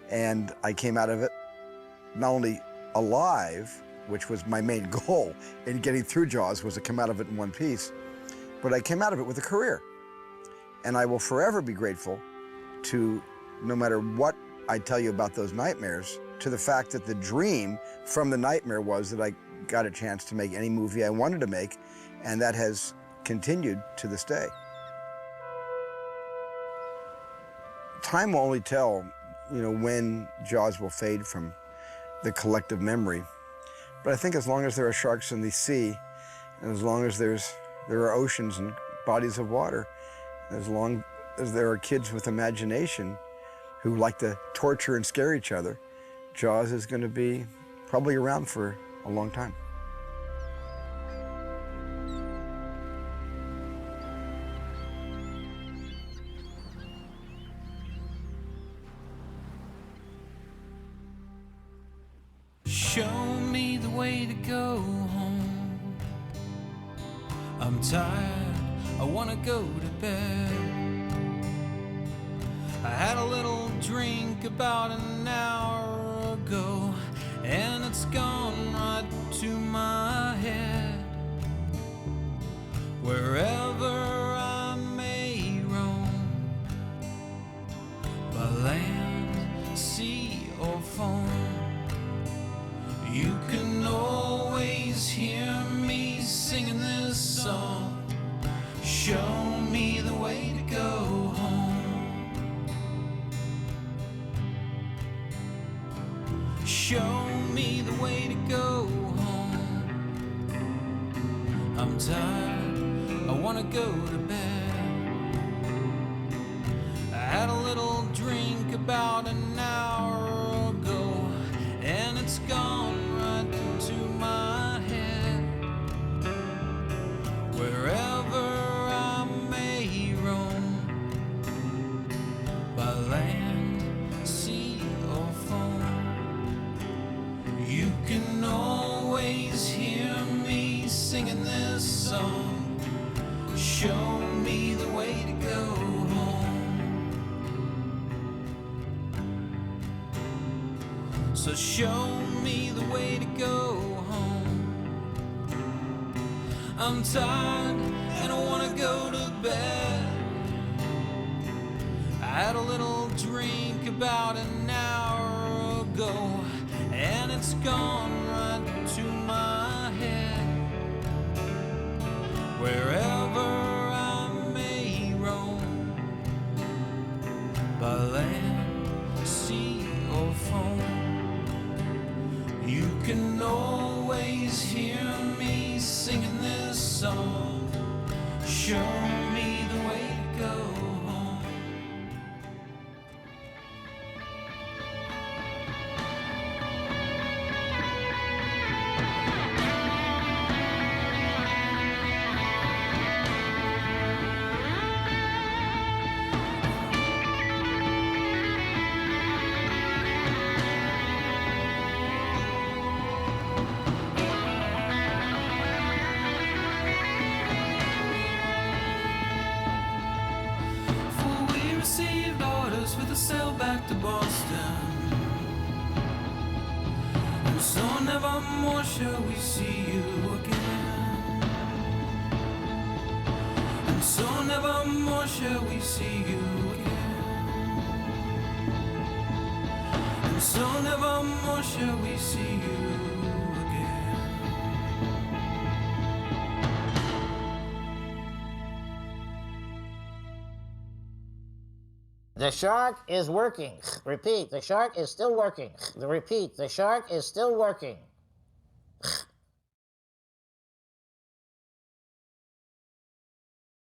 And I came out of it not only alive, which was my main goal in getting through Jaws, was to come out of it in one piece, but I came out of it with a career. And I will forever be grateful to, no matter what I tell you about those nightmares, to the fact that the dream from the nightmare was that I got a chance to make any movie I wanted to make, and that has continued to this day. Time will only tell, you know, when Jaws will fade from the collective memory. But I think as long as there are sharks in the sea, and as long as there are oceans and bodies of water, as long as there are kids with imagination who like to torture and scare each other, Jaws is going to be probably around for a long time.
Show me the way to go home. I'm tired, I wanna go to bed. I had a little drink about an hour ago, and it's gone right to my head. Wherever I may roam, by land, sea, or foam, you can always hear me singing this song. Show me the way to go home. Show me the way to go home. I'm tired, I wanna go to bed. I had a little drink about an hour ago, and it's gone right to my head. Wherever I may roam, by land, sea, or foam, you can always hear me singing this song. Show me the way to go home. So show me the way to go home. I'm tired and I wanna go to bed. I had a little drink about an hour ago, and it's gone right to my head. Wherever I may You can always hear me singing this song. Show me the way to go home. Received orders for the sail back to Boston, and so never more shall we see you again, and so never more shall we see you again, and so never more shall we see you again.
The shark is working. Repeat, the shark is still working. Repeat, the shark is still working.